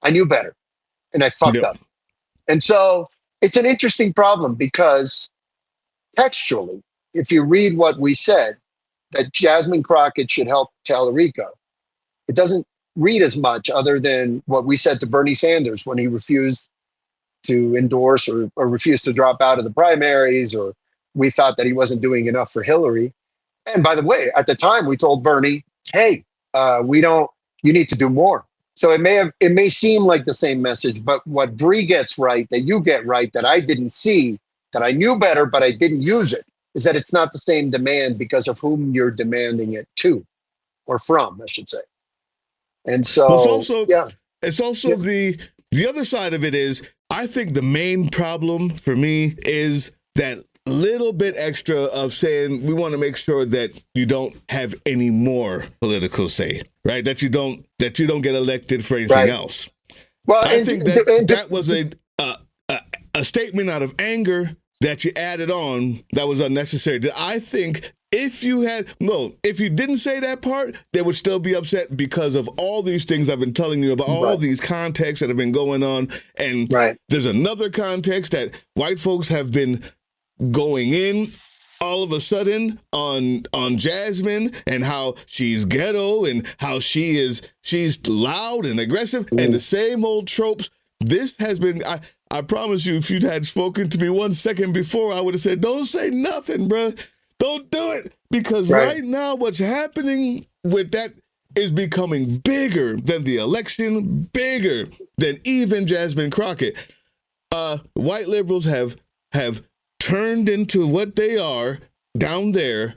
I knew better and I fucked up. And so it's an interesting problem, because textually, if you read what we said, that Jasmine Crockett should help Tallarico, it doesn't read as much other than what we said to Bernie Sanders when he refused to endorse or refused to drop out of the primaries, or we thought that he wasn't doing enough for Hillary. And by the way, at the time we told Bernie, hey, you need to do more. So it may seem like the same message, but what Bree gets right, that you get right, that I didn't see, that I knew better, but I didn't use it, is that it's not the same demand because of whom you're demanding it to, or from, I should say. And so it's also the other side of it is, I think the main problem for me is that little bit extra of saying we want to make sure that you don't have any more political say, right? That you don't get elected for anything else. Well, I think that was a statement out of anger that you added on that was unnecessary. I think if you didn't say that part, they would still be upset because of all these things I've been telling you about, all these contexts that have been going on. And there's another context that white folks have been going in all of a sudden on Jasmine, and how she's ghetto and how she's loud and aggressive and the same old tropes. This has been, I promise you, if you'd had spoken to me 1 second before, I would have said, don't say nothing, bro. Don't do it. Because right now what's happening with that is becoming bigger than the election, bigger than even Jasmine Crockett. White liberals have turned into what they are down there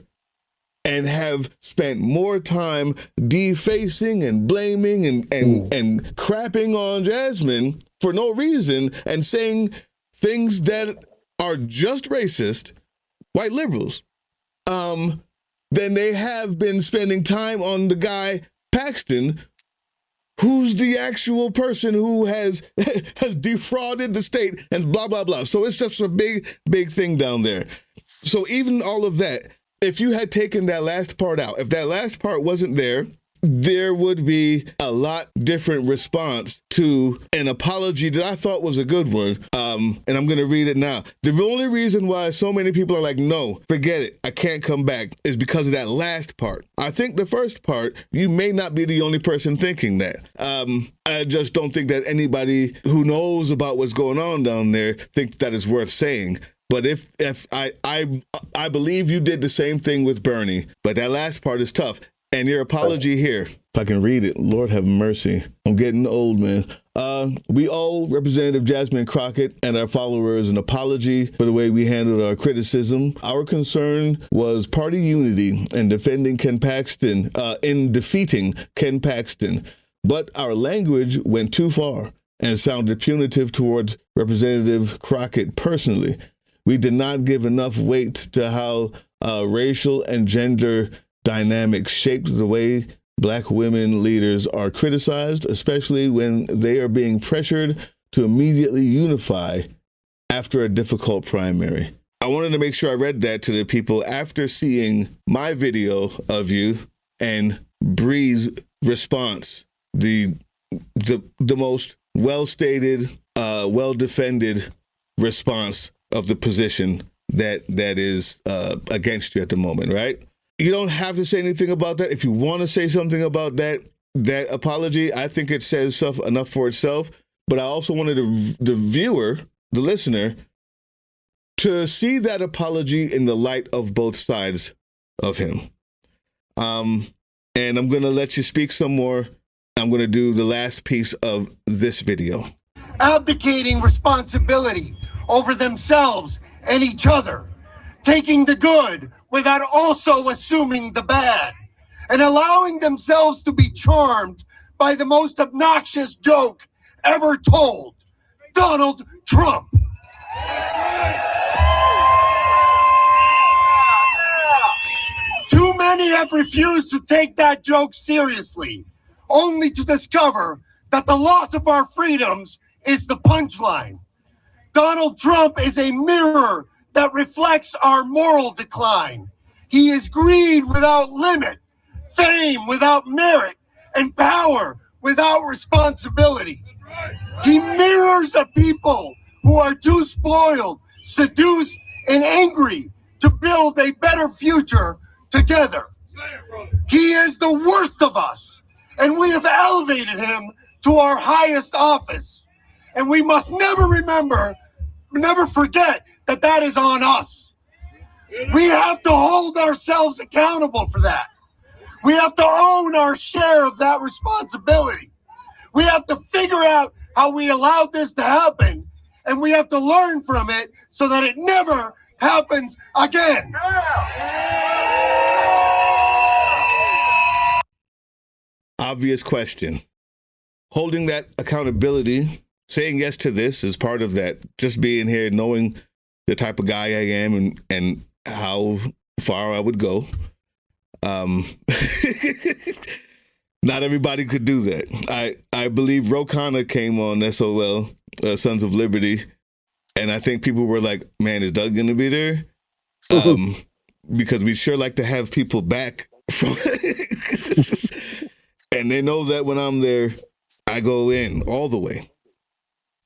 and have spent more time defacing and blaming and crapping on Jasmine for no reason and saying things that are just racist, white liberals, than they have been spending time on the guy Paxton, who's the actual person who has defrauded the state and blah, blah, blah. So it's just a big, big thing down there. So even all of that, if you had taken that last part out, if that last part wasn't there, there would be a lot different response to an apology that I thought was a good one. And I'm going to read it now. The only reason why so many people are like, no, forget it, I can't come back, is because of that last part. I think the first part, you may not be the only person thinking that. I just don't think that anybody who knows about what's going on down there thinks that is worth saying. But if I believe you did the same thing with Bernie, but that last part is tough. And your apology here, if I can read it, Lord have mercy. I'm getting old, man. We owe Representative Jasmine Crockett and our followers an apology for the way we handled our criticism. Our concern was party unity and defending Ken Paxton, in defeating Ken Paxton. But our language went too far and sounded punitive towards Representative Crockett personally. We did not give enough weight to how racial and gender dynamics shaped the way Black women leaders are criticized, especially when they are being pressured to immediately unify after a difficult primary. I wanted to make sure I read that to the people after seeing my video of you and Bree's response, the most well-stated, well-defended response of the position that is against you at the moment, right? You don't have to say anything about that. If you want to say something about that apology, I think it says enough for itself. But I also wanted the viewer, the listener, to see that apology in the light of both sides of him. And I'm going to let you speak some more. I'm going to do the last piece of this video. Abdicating responsibility over themselves and each other, taking the good without also assuming the bad, and allowing themselves to be charmed by the most obnoxious joke ever told, Donald Trump. Too many have refused to take that joke seriously, only to discover that the loss of our freedoms is the punchline. Donald Trump is a mirror that reflects our moral decline. He is greed without limit, fame without merit, and power without responsibility. He mirrors a people who are too spoiled, seduced, and angry to build a better future together. He is the worst of us, and we have elevated him to our highest office. And we must never forget that is on us. We have to hold ourselves accountable for that. We have to own our share of that responsibility. We have to figure out how we allowed this to happen, and we have to learn from it so that it never happens again. Obvious question. Holding that accountability, saying yes to this is part of that. Just being here, knowing the type of guy I am and how far I would go. Not everybody could do that. I believe Rokana came on SOL, Sons of Liberty, and I think people were like, man, is Doug going to be there? Because we sure like to have people back. And they know that when I'm there, I go in all the way.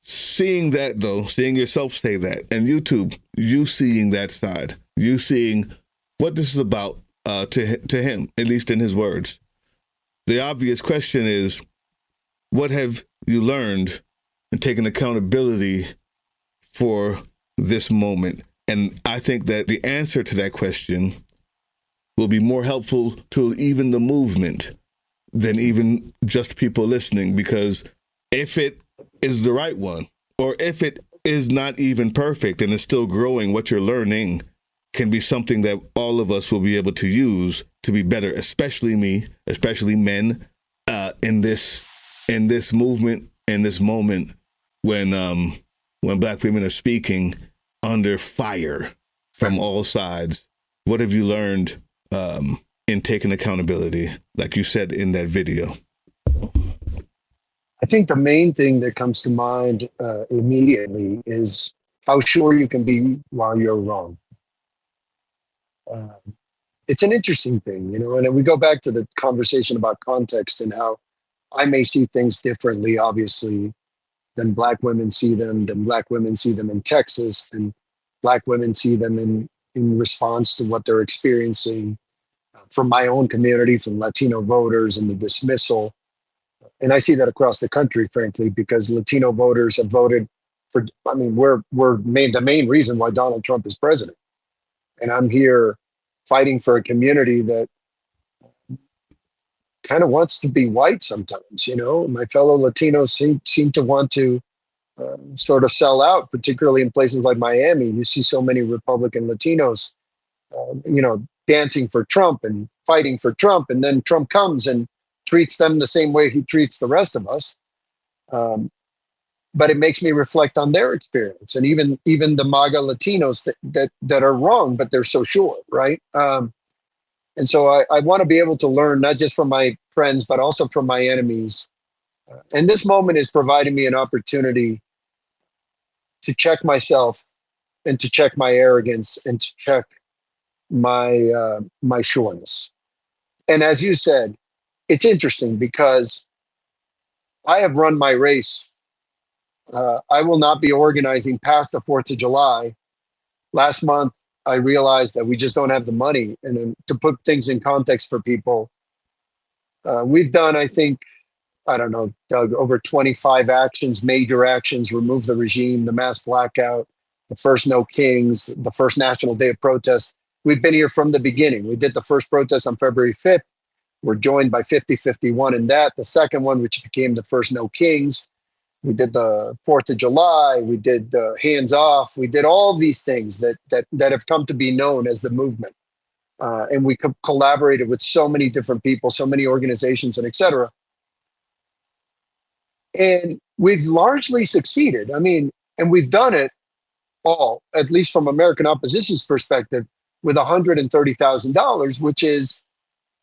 Seeing that, though, seeing yourself say that, and YouTube, you seeing that side, you seeing what this is about to him, at least in his words. The obvious question is, what have you learned and taken accountability for this moment? And I think that the answer to that question will be more helpful to even the movement than even just people listening, because if it is the right one, or if it is not even perfect and is still growing, what you're learning can be something that all of us will be able to use to be better, especially me, especially men, in this movement, in this moment when Black women are speaking under fire from all sides. What have you learned in taking accountability, like you said in that video? I think the main thing that comes to mind immediately is how sure you can be while you're wrong. Uh, it's an interesting thing, and we go back to the conversation about context and how I may see things differently, obviously, than Black women see them, than Black women see them in Texas, and Black women see them in response to what they're experiencing from my own community, from Latino voters and the dismissal. And I see that across the country, frankly, because Latino voters have voted for, I mean, we're the main reason why Donald Trump is president. And I'm here fighting for a community that kind of wants to be white sometimes, My fellow Latinos seem to want to sort of sell out, particularly in places like Miami. You see so many Republican Latinos, dancing for Trump and fighting for Trump. And then Trump comes and treats them the same way he treats the rest of us. But it makes me reflect on their experience, and even the MAGA Latinos that are wrong, but they're so sure, right? And so I want to be able to learn not just from my friends, but also from my enemies. And this moment is providing me an opportunity to check myself and to check my arrogance and to check my sureness. And as you said, it's interesting because I have run my race. I will not be organizing past the 4th of July. Last month, I realized that we just don't have the money. And then to put things in context for people, we've done, I think, I don't know, Doug, over 25 actions, major actions: remove the regime, the mass blackout, the first No Kings, the first National Day of Protest. We've been here from the beginning. We did the first protest on February 5th. We're joined by 5051 in that. The second one, which became the first No Kings. We did the 4th of July. We did Hands Off. We did all these things that have come to be known as the movement. And we collaborated with so many different people, so many organizations, and et cetera. And we've largely succeeded. I mean, and we've done it all, at least from American Opposition's perspective, with $130,000, which is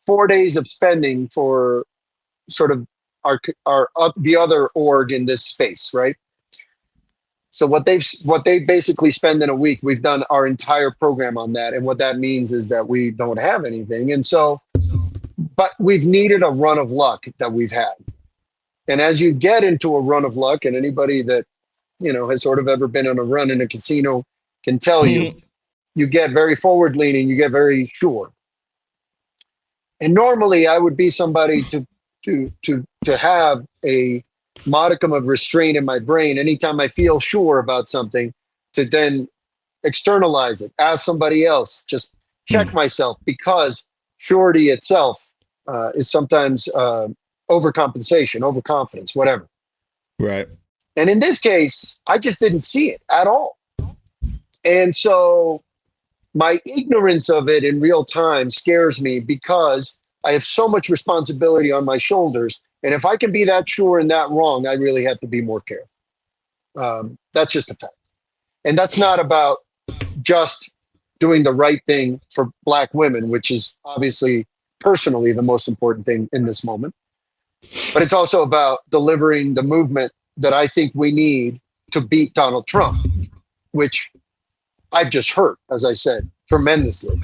4 days of spending for sort of the other org in this space, right? So what they basically spend in a week, we've done our entire program on that. And what that means is that we don't have anything. And so, but we've needed a run of luck that we've had. And as you get into a run of luck, and anybody that, has sort of ever been on a run in a casino can tell you, you get very forward leaning, you get very sure. And normally I would be somebody to have a modicum of restraint in my brain anytime I feel sure about something, to then externalize it, ask somebody else, just check myself, because surety itself is sometimes overcompensation, overconfidence, whatever. Right. And in this case, I just didn't see it at all. And so my ignorance of it in real time scares me, because I have so much responsibility on my shoulders. And if I can be that sure and that wrong, I really have to be more careful. That's just a fact. And that's not about just doing the right thing for Black women, which is obviously personally the most important thing in this moment. But it's also about delivering the movement that I think we need to beat Donald Trump, which I've just hurt, as I said, tremendously.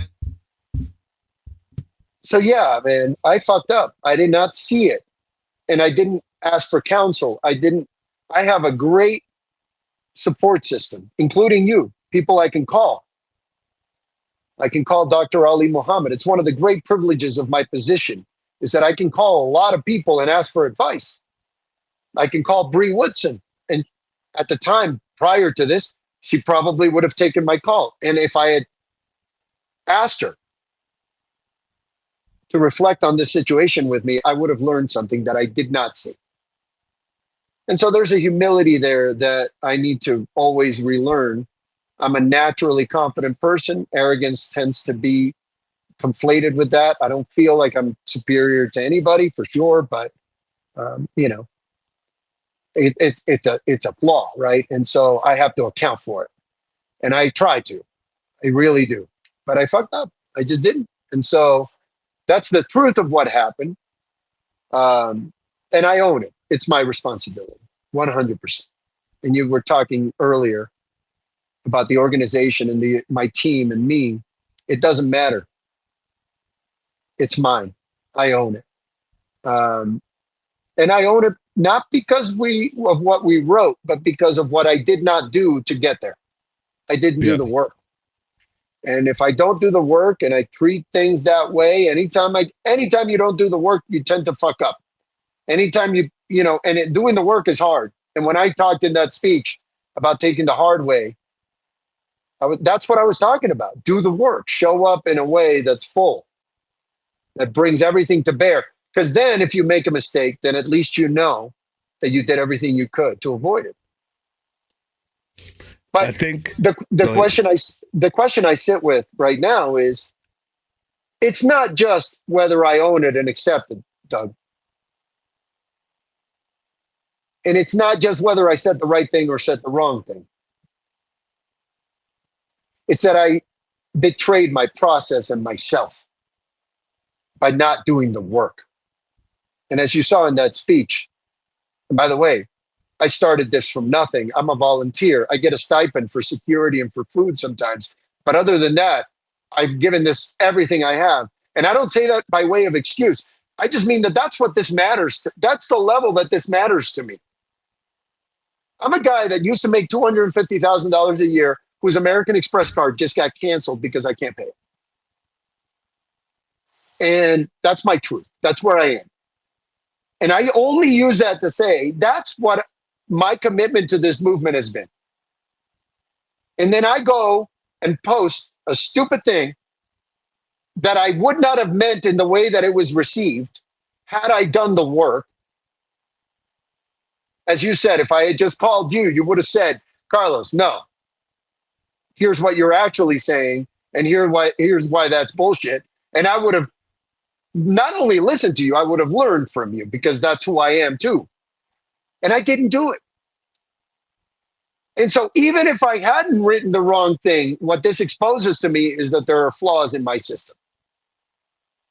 So yeah, man, I fucked up. I did not see it. And I didn't ask for counsel. I have a great support system, including you, people I can call. I can call Dr. Ali Muhammad. It's one of the great privileges of my position, is that I can call a lot of people and ask for advice. I can call Bree Woodson. And at the time, prior to this, she probably would have taken my call. And if I had asked her to reflect on this situation with me, I would have learned something that I did not see. And so there's a humility there that I need to always relearn. I'm a naturally confident person. Arrogance tends to be conflated with that. I don't feel like I'm superior to anybody, for sure, but it's a flaw, right? And so I have to account for it. And I try to. I really do. But I fucked up. I just didn't. And so that's the truth of what happened. And I own it. it's my responsibility, 100%. And you were talking earlier about the organization and my team and me. It doesn't matter. It's mine. I own it. And I own it not because of what we wrote, but because of what I did not do to get there. I didn't do the work. And if I don't do the work and I treat things that way, anytime you don't do the work, you tend to fuck up. Anytime doing the work is hard. And when I talked in that speech about taking the hard way, that's what I was talking about. Do the work, show up in a way that's full, that brings everything to bear. Because then if you make a mistake, then at least you know that you did everything you could to avoid it. But I think the question I sit with right now is, it's not just whether I own it and accept it, Doug. And it's not just whether I said the right thing or said the wrong thing. It's that I betrayed my process and myself by not doing the work. And as you saw in that speech, and by the way, I started this from nothing. I'm a volunteer. I get a stipend for security and for food sometimes. But other than that, I've given this everything I have. And I don't say that by way of excuse. I just mean that that's what this matters. That's the level that this matters to me. I'm a guy that used to make $250,000 a year, whose American Express card just got canceled because I can't pay it. And that's my truth. That's where I am. And I only use that to say that's what my commitment to this movement has been. And then I go and post a stupid thing that I would not have meant in the way that it was received had I done the work. As you said, if I had just called you, you would have said, Carlos, no. Here's what you're actually saying, and here's why that's bullshit. And I would have not only listened to you, I would have learned from you, because that's who I am too. And I didn't do it. And so even if I hadn't written the wrong thing, what this exposes to me is that there are flaws in my system.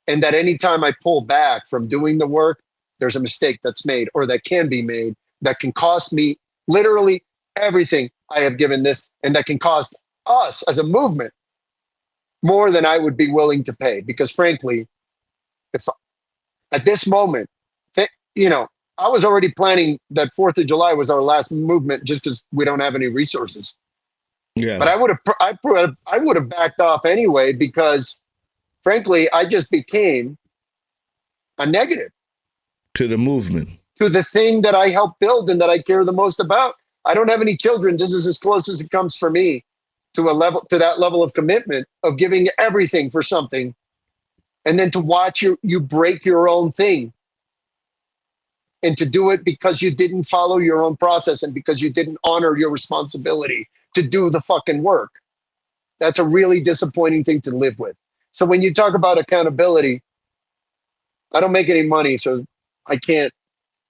And that anytime I pull back from doing the work, there's a mistake that's made or that can be made that can cost me literally everything I have given this, and that can cost us as a movement more than I would be willing to pay. Because frankly, if at this moment, I was already planning that 4th of July was our last movement just because we don't have any resources. Yeah. But I would have backed off anyway, because frankly, I just became a negative to the movement, to the thing that I helped build and that I care the most about. I don't have any children. This is as close as it comes for me to that level of commitment of giving everything for something, and then to watch you break your own thing. And to do it because you didn't follow your own process and because you didn't honor your responsibility to do the fucking work. That's a really disappointing thing to live with. So when you talk about accountability, I don't make any money, so I can't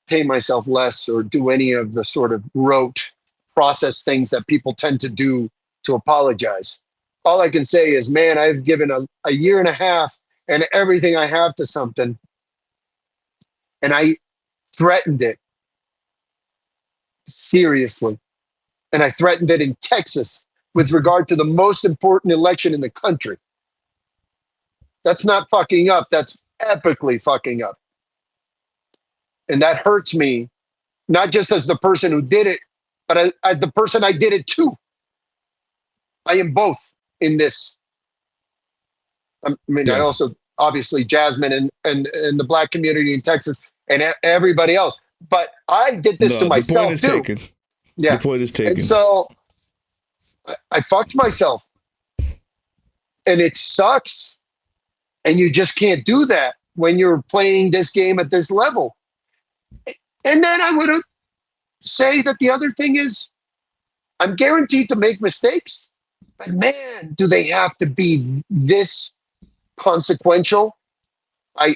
pay myself less or do any of the sort of rote process things that people tend to do to apologize. All I can say is, man, I've given a year and a half and everything I have to something, and I threatened it seriously. And I threatened it in Texas with regard to the most important election in the country. That's not fucking up. That's epically fucking up. And that hurts me, not just as the person who did it, but as the person I did it to. I am both in this. I mean, I also, obviously, Jasmine and the Black community in Texas and everybody else. But I did this to myself, the point is too. Taken. Yeah. The point is taken. And so I fucked myself. And it sucks. And you just can't do that when you're playing this game at this level. And then I would say that the other thing is, I'm guaranteed to make mistakes. But man, do they have to be this consequential? I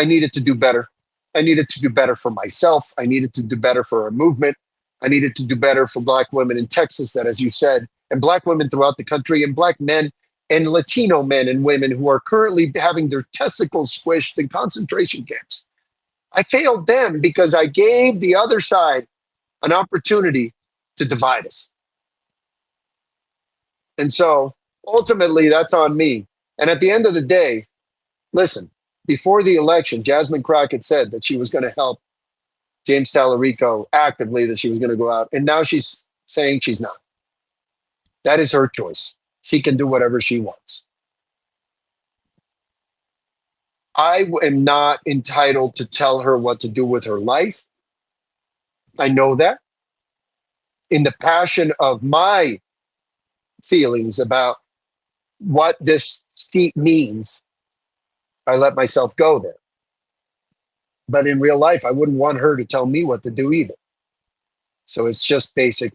needed to do better. I needed to do better for myself. I needed to do better for our movement. I needed to do better for Black women in Texas, that, as you said, and Black women throughout the country, and Black men and Latino men and women who are currently having their testicles squished in concentration camps. I failed them because I gave the other side an opportunity to divide us. And so ultimately, that's on me. And at the end of the day, listen, before the election, Jasmine Crockett said that she was going to help James Tallarico actively, that she was going to go out. And now she's saying she's not. That is her choice. She can do whatever she wants. I am not entitled to tell her what to do with her life. I know that. In the passion of my feelings about what this seat means, I let myself go there. But in real life, I wouldn't want her to tell me what to do either. So it's just basic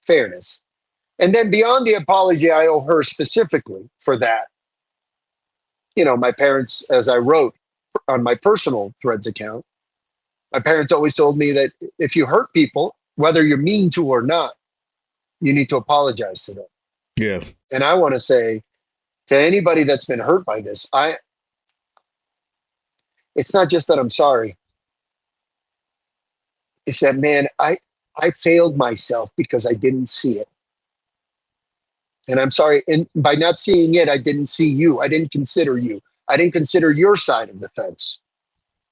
fairness. And then beyond the apology I owe her specifically for that, my parents, as I wrote on my personal Threads account, my parents always told me that if you hurt people, whether you're mean to or not, you need to apologize to them. Yeah. And I want to say to anybody that's been hurt by this, it's not just that I'm sorry. It's that, man, I failed myself because I didn't see it. And I'm sorry. And by not seeing it, I didn't see you. I didn't consider you. I didn't consider your side of the fence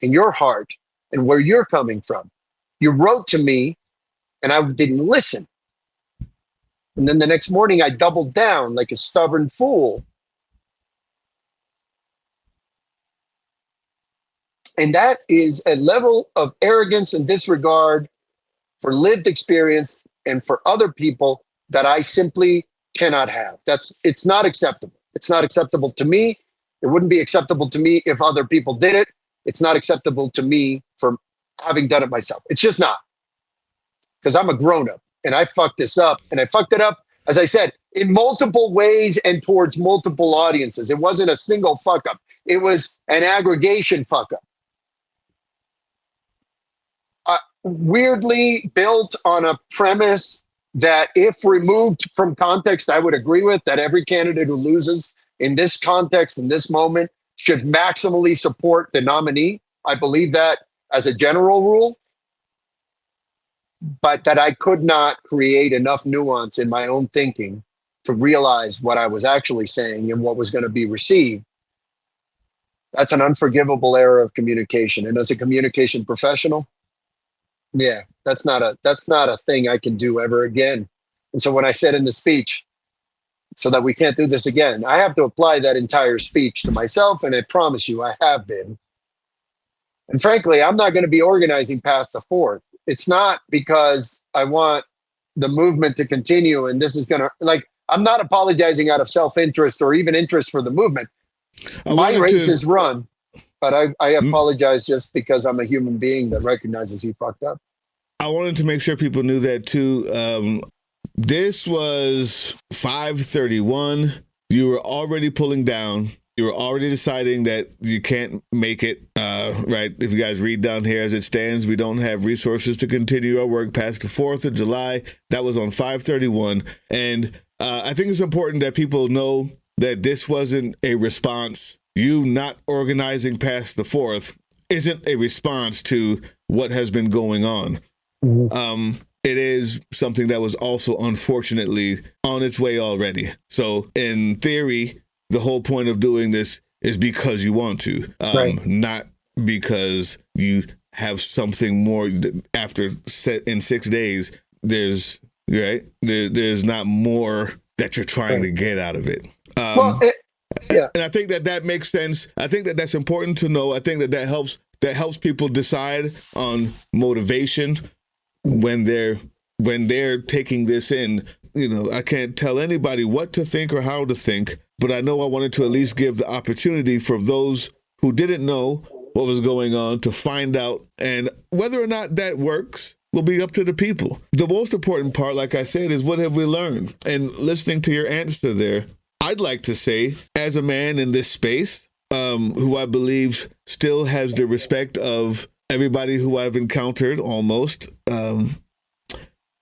and your heart and where you're coming from. You wrote to me and I didn't listen. And then the next morning I doubled down like a stubborn fool. And that is a level of arrogance and disregard for lived experience and for other people that I simply cannot have. It's not acceptable. It's not acceptable to me. It wouldn't be acceptable to me if other people did it. It's not acceptable to me for having done it myself. It's just not. Because I'm a grown-up and I fucked this up. And I fucked it up, as I said, in multiple ways and towards multiple audiences. It wasn't a single fuck up. It was an aggregation fuck up. Weirdly built on a premise that if removed from context, I would agree with, that every candidate who loses in this context, in this moment, should maximally support the nominee. I believe that as a general rule, but that I could not create enough nuance in my own thinking to realize what I was actually saying and what was going to be received. That's an unforgivable error of communication. And as a communication professional, yeah, that's not a thing I can do ever again. And so when I said in the speech, so that we can't do this again, I have to apply that entire speech to myself. And I promise you, I have been. And frankly, I'm not going to be organizing past the 4th. It's not because I want the movement to continue. And this is going to, I'm not apologizing out of self-interest or even interest for the movement. My race is run. But I apologize just because I'm a human being that recognizes he fucked up. I wanted to make sure people knew that too. This was 5:31. You were already pulling down. You were already deciding that you can't make it. Right. If you guys read down here, as it stands, we don't have resources to continue our work past the 4th of July. That was on 5:31. And I think it's important that people know that this wasn't a response. You not organizing past the 4th isn't a response to what has been going on. Mm-hmm. It is something that was also unfortunately on its way already. So in theory, the whole point of doing this is because you want to, right. Not because you have something more after in 6 days. There's not more that you're trying to get out of it. Yeah. And I think that makes sense. I think that's important to know. I think that helps people decide on motivation when they're taking this in. I can't tell anybody what to think or how to think, but I know I wanted to at least give the opportunity for those who didn't know what was going on to find out, and whether or not that works will be up to the people. The most important part, like I said, is what have we learned? And listening to your answer there, I'd like to say, as a man in this space, who I believe still has the respect of everybody who I've encountered almost,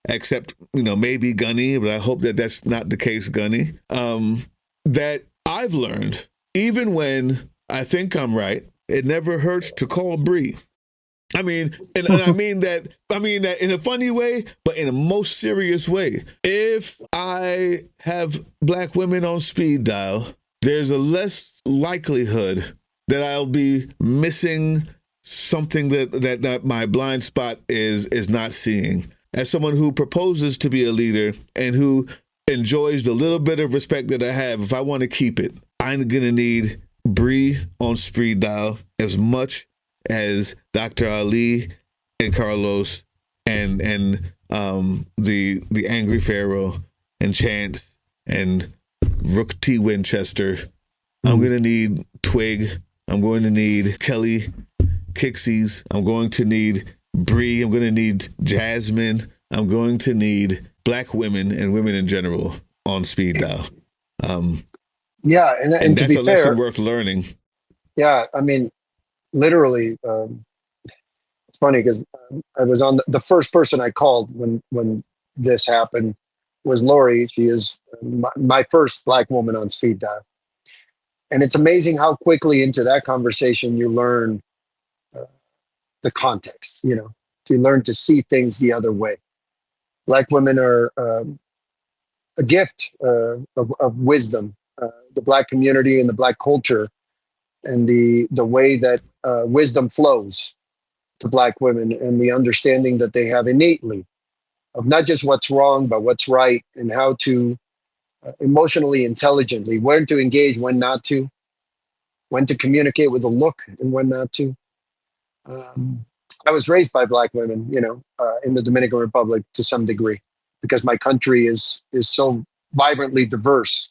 except, maybe Gunny, but I hope that that's not the case, Gunny, that I've learned, even when I think I'm right, it never hurts to call Bree. I mean, and I mean that in a funny way, but in a most serious way. If I have black women on speed dial, there's a less likelihood that I'll be missing something that my blind spot is not seeing. As someone who proposes to be a leader and who enjoys the little bit of respect that I have, if I want to keep it, I'm gonna need Bree on speed dial as much as Dr. Ali and Carlos and the Angry Pharaoh and Chance and Rook T. Winchester. I'm going to need Twig. I'm going to need Kelly Kixies. I'm going to need Bree. I'm going to need Jasmine. I'm going to need black women and women in general on speed dial. Yeah, and and to that's be a fair, lesson worth learning. yeah, I mean, literally, it's funny because I was on the first person I called when this happened was Lori. She is my first black woman on speed dial, and it's amazing how quickly into that conversation you learn the context. You know, you learn to see things the other way. Black women are a gift of wisdom. The black community and the black culture, and the way that wisdom flows to black women, and the understanding that they have innately of not just what's wrong but what's right, and how to emotionally intelligently, when to engage, when not to, when to communicate with a look and when not to. I was raised by black women, you know, in the Dominican Republic to some degree, because my country is so vibrantly diverse.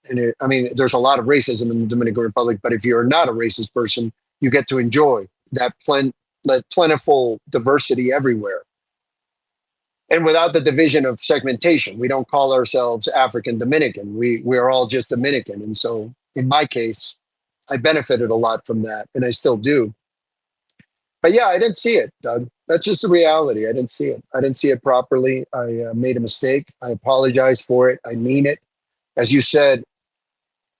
And I mean, there's a lot of racism in the Dominican Republic, but if you're not a racist person, you get to enjoy that plentiful diversity everywhere. And without the division of segmentation, we don't call ourselves African Dominican. We are all just Dominican. And so in my case, I benefited a lot from that, and I still do. But yeah, I didn't see it, Doug. That's just the reality. I didn't see it. I didn't see it properly. I made a mistake. I apologize for it. I mean it. As you said,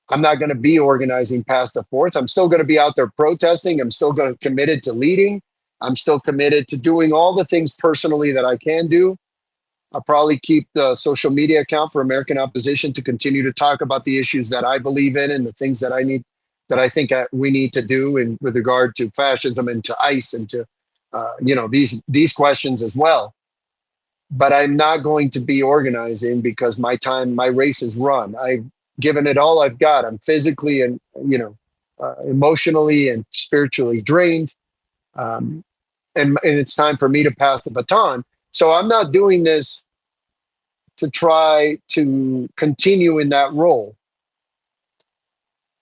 I'm not going to be organizing past the 4th. I'm still going to be out there protesting. I'm still going to committed to leading. I'm still committed to doing all the things personally that I can do. I'll probably keep the social media account for American Opposition to continue to talk about the issues that I believe in and the things that I think we need to do in with regard to fascism and to ICE and to these questions as well. But I'm not going to be organizing because my race is run. I've given it all I've got. I'm physically and emotionally and spiritually drained, and it's time for me to pass the baton. So I'm not doing this to try to continue in that role.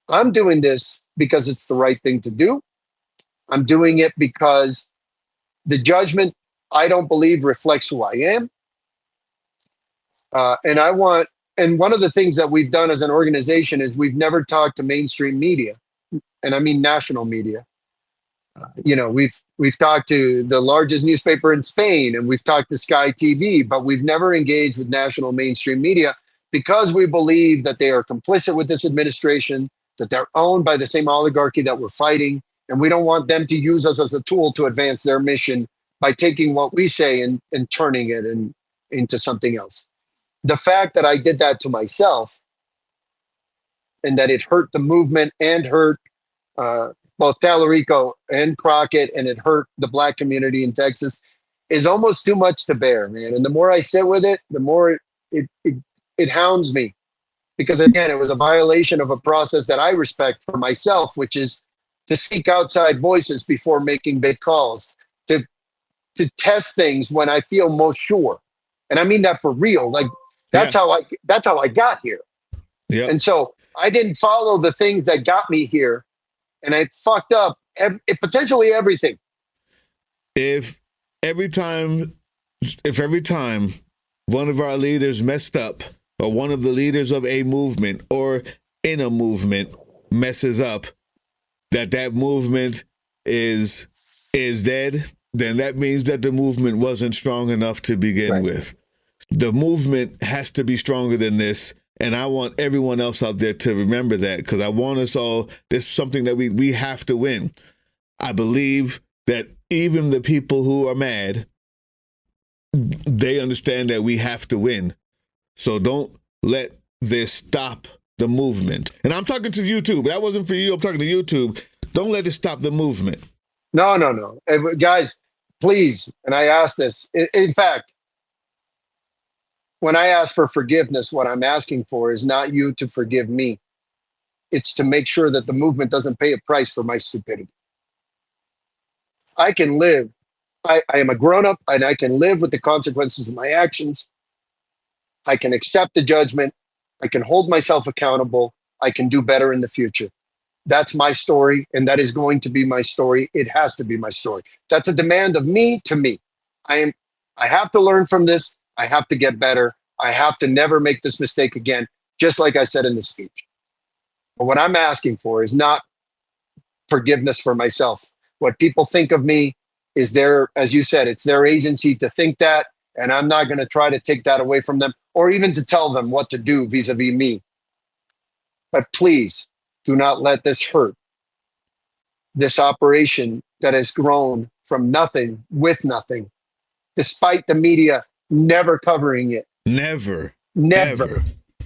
I'm doing this because it's the right thing to do. I'm doing it because the judgment, I don't believe, reflects who I am. And one of the things that we've done as an organization is we've never talked to mainstream media, and I mean national media. We've talked to the largest newspaper in Spain, and we've talked to Sky TV, but we've never engaged with national mainstream media because we believe that they are complicit with this administration, that they're owned by the same oligarchy that we're fighting, and we don't want them to use us as a tool to advance their mission by taking what we say and turning it into something else. The fact that I did that to myself, and that it hurt the movement and hurt both Tallarico and Crockett, and it hurt the black community in Texas, is almost too much to bear, man. And the more I sit with it, the more it hounds me. Because again, it was a violation of a process that I respect for myself, which is to seek outside voices before making big calls, to test things when I feel most sure. And I mean that for real. Like that's how I got here. Yeah. And so I didn't follow the things that got me here, and I fucked up potentially everything. If every time one of our leaders messed up, or one of the leaders of a movement or in a movement messes up, that movement is dead, then that means that the movement wasn't strong enough to begin with. The movement has to be stronger than this. And I want everyone else out there to remember that, because I want us all, this is something that we have to win. I believe that even the people who are mad, they understand that we have to win. So don't let this stop the movement. And I'm talking to YouTube. That wasn't for you. I'm talking to YouTube. Don't let it stop the movement. No. Guys, please, and I ask this. In fact, when I ask for forgiveness, what I'm asking for is not you to forgive me. It's to make sure that the movement doesn't pay a price for my stupidity. I can live. I am a grown-up, and I can live with the consequences of my actions. I can accept the judgment. I can hold myself accountable. I can do better in the future. That's my story, and that is going to be my story. It has to be my story. That's a demand of me to me. I have to learn from this. I have to get better. I have to never make this mistake again, just like I said in the speech. But what I'm asking for is not forgiveness for myself. What people think of me is their, as you said, it's their agency to think that, and I'm not going to try to take that away from them or even to tell them what to do vis-a-vis me. But please do not let this hurt this operation that has grown from nothing with nothing, despite the media never covering it. Never.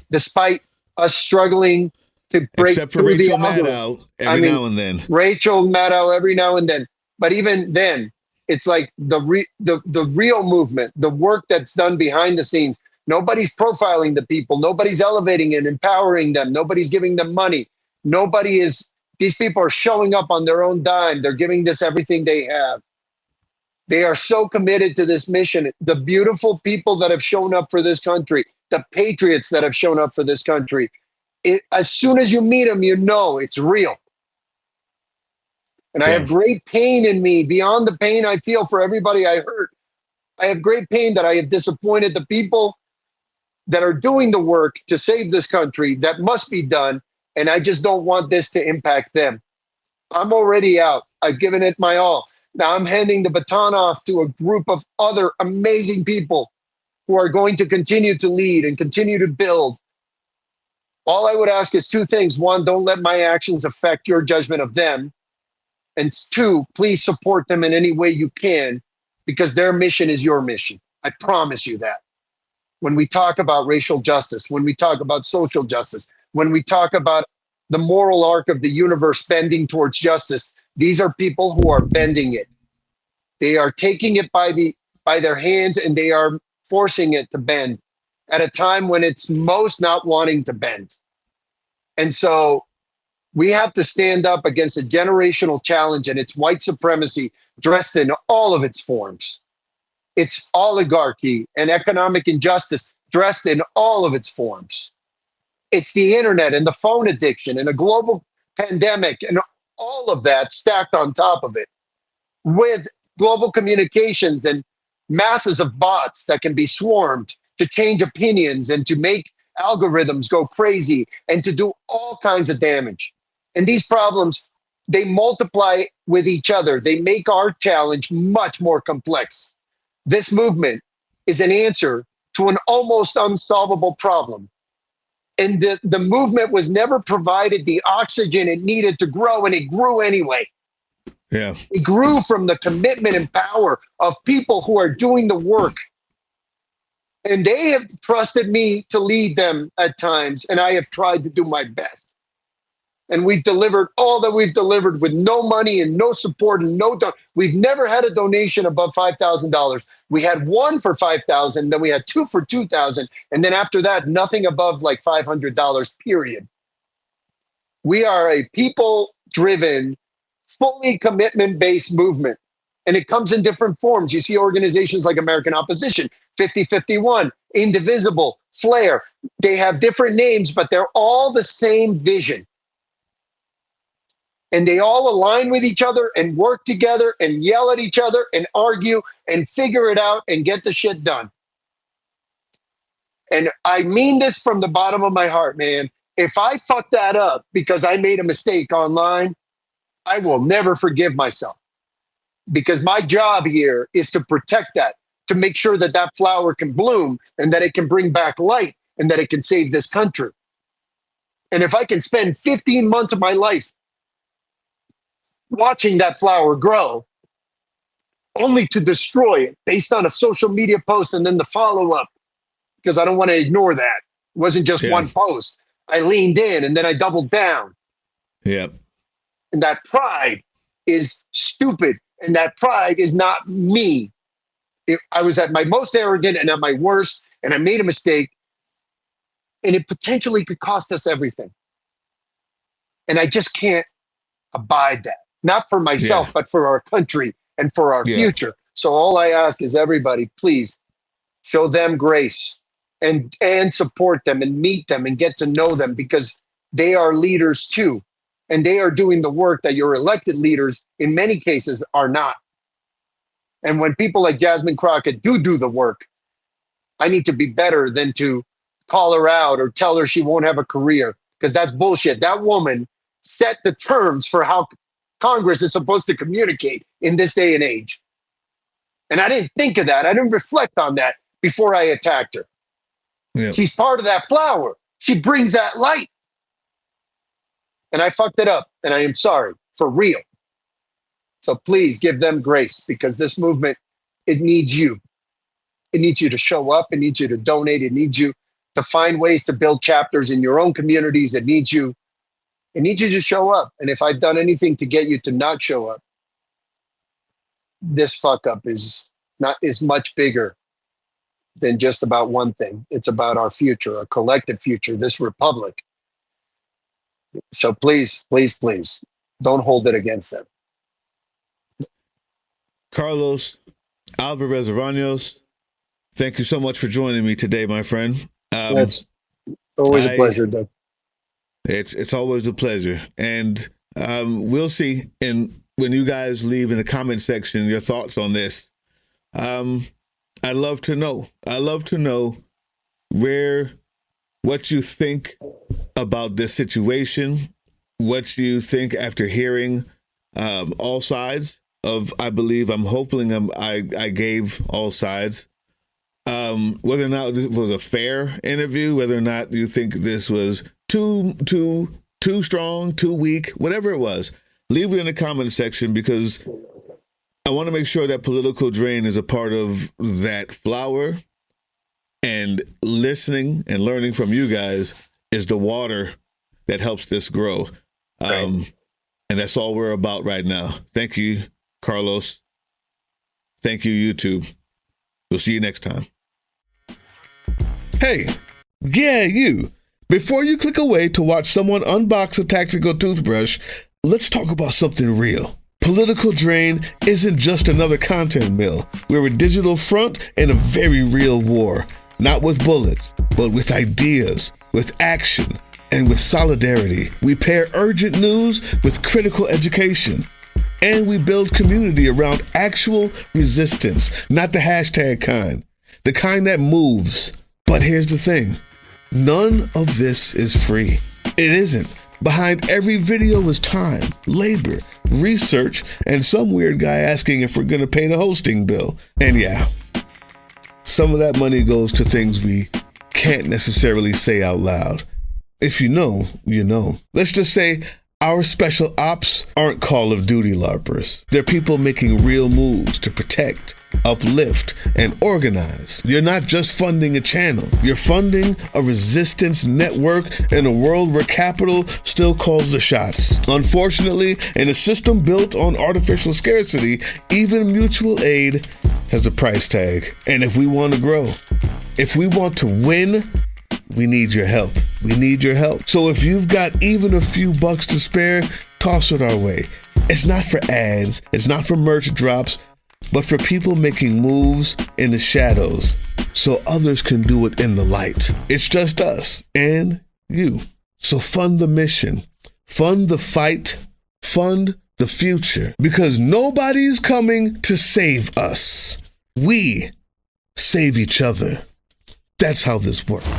Despite us struggling to break Except for through Rachel the algorithm. Maddow every now and then. Rachel Maddow every now and then. But even then, it's like the real movement, the work that's done behind the scenes. Nobody's profiling the people. Nobody's elevating and empowering them. Nobody's giving them money. These people are showing up on their own dime. They're giving this everything they have. They are so committed to this mission. The beautiful people that have shown up for this country, the patriots that have shown up for this country, as soon as you meet them, you know it's real. And I have great pain in me beyond the pain I feel for everybody I hurt. I have great pain that I have disappointed the people that are doing the work to save this country that must be done. And I just don't want this to impact them. I'm already out. I've given it my all. Now I'm handing the baton off to a group of other amazing people who are going to continue to lead and continue to build. All I would ask is two things. One, don't let my actions affect your judgment of them. And two, please support them in any way you can, because their mission is your mission. I promise you that. When we talk about racial justice, when we talk about social justice, when we talk about the moral arc of the universe bending towards justice, these are people who are bending it. They are taking it by their hands, and they are forcing it to bend at a time when it's most not wanting to bend. And so we have to stand up against a generational challenge, and it's white supremacy dressed in all of its forms. It's oligarchy and economic injustice dressed in all of its forms. It's the internet and the phone addiction and a global pandemic and all of that stacked on top of it, with global communications and masses of bots that can be swarmed to change opinions and to make algorithms go crazy and to do all kinds of damage. And these problems, they multiply with each other. They make our challenge much more complex. This movement is an answer to an almost unsolvable problem. And the movement was never provided the oxygen it needed to grow, and it grew anyway. Yeah. It grew from the commitment and power of people who are doing the work. And they have trusted me to lead them at times, and I have tried to do my best. And we've delivered all that we've delivered with no money and no support and we've never had a donation above $5,000. We had one for $5,000, then we had two for $2,000, and then after that, nothing above like $500, period. We are a people-driven, fully commitment-based movement, and it comes in different forms. You see organizations like American Opposition, 5051, Indivisible, Flare. They have different names, but they're all the same vision. And they all align with each other and work together and yell at each other and argue and figure it out and get the shit done. And I mean this from the bottom of my heart, man. If I fuck that up because I made a mistake online, I will never forgive myself. Because my job here is to protect that, to make sure that that flower can bloom and that it can bring back light and that it can save this country. And if I can spend 15 months of my life watching that flower grow, only to destroy it based on a social media post and then the follow-up, because I don't want to ignore that. It wasn't just one post. I leaned in and then I doubled down. Yeah. And that pride is stupid. And that pride is not me. I was at my most arrogant and at my worst, and I made a mistake. And it potentially could cost us everything. And I just can't abide that. Not for myself, but for our country and for our future. So all I ask is everybody, please show them grace and support them and meet them and get to know them, because they are leaders too. And they are doing the work that your elected leaders, in many cases, are not. And when people like Jasmine Crockett do the work, I need to be better than to call her out or tell her she won't have a career, because that's bullshit. That woman set the terms for how Congress is supposed to communicate in this day and age. And I didn't think of that. I didn't reflect on that before I attacked her. Yeah. She's part of that flower. She brings that light. And I fucked it up, and I am sorry, for real. So please give them grace, because this movement, it needs you. It needs you to show up. It needs you to donate. It needs you to find ways to build chapters in your own communities. It needs you to show up. And if I've done anything to get you to not show up, this fuck up is much bigger than just about one thing. It's about our future, our collective future, this republic. So please, please, please don't hold it against them. Carlos Alvarez-Aranyos, thank you so much for joining me today, my friend. It's always a pleasure, Doug. It's always a pleasure. And we'll see when you guys leave in the comment section your thoughts on this. I'd love to know. I love to know what you think about this situation, what you think after hearing all sides of, I'm hoping I gave all sides. Whether or not this was a fair interview, whether or not you think this was too strong, too weak, whatever it was, leave it in the comment section, because I want to make sure that Political Drain is a part of that flower, and listening and learning from you guys is the water that helps this grow. Right. And that's all we're about right now. Thank you, Carlos. Thank you, YouTube. We'll see you next time. Hey, yeah, you. Before you click away to watch someone unbox a tactical toothbrush, let's talk about something real. Political Drain isn't just another content mill. We're a digital front in a very real war. Not with bullets, but with ideas, with action, and with solidarity. We pair urgent news with critical education. And we build community around actual resistance, not the hashtag kind. The kind that moves. But here's the thing. None of this is free. It isn't. Behind every video is time, labor, research, and some weird guy asking if we're going to pay the hosting bill. And yeah, some of that money goes to things we can't necessarily say out loud. If you know, you know. Let's just say our special ops aren't Call of Duty LARPers. They're people making real moves to protect, uplift, and organize. You're not just funding a channel. You're funding a resistance network in a world where capital still calls the shots. Unfortunately, in a system built on artificial scarcity, even mutual aid has a price tag. And if we want to grow, if we want to win, we need your help. We need your help. So if you've got even a few bucks to spare, toss it our way. It's not for ads. It's not for merch drops, but for people making moves in the shadows so others can do it in the light. It's just us and you. So fund the mission, fund the fight, fund the future, because nobody's coming to save us. We save each other. That's how this works.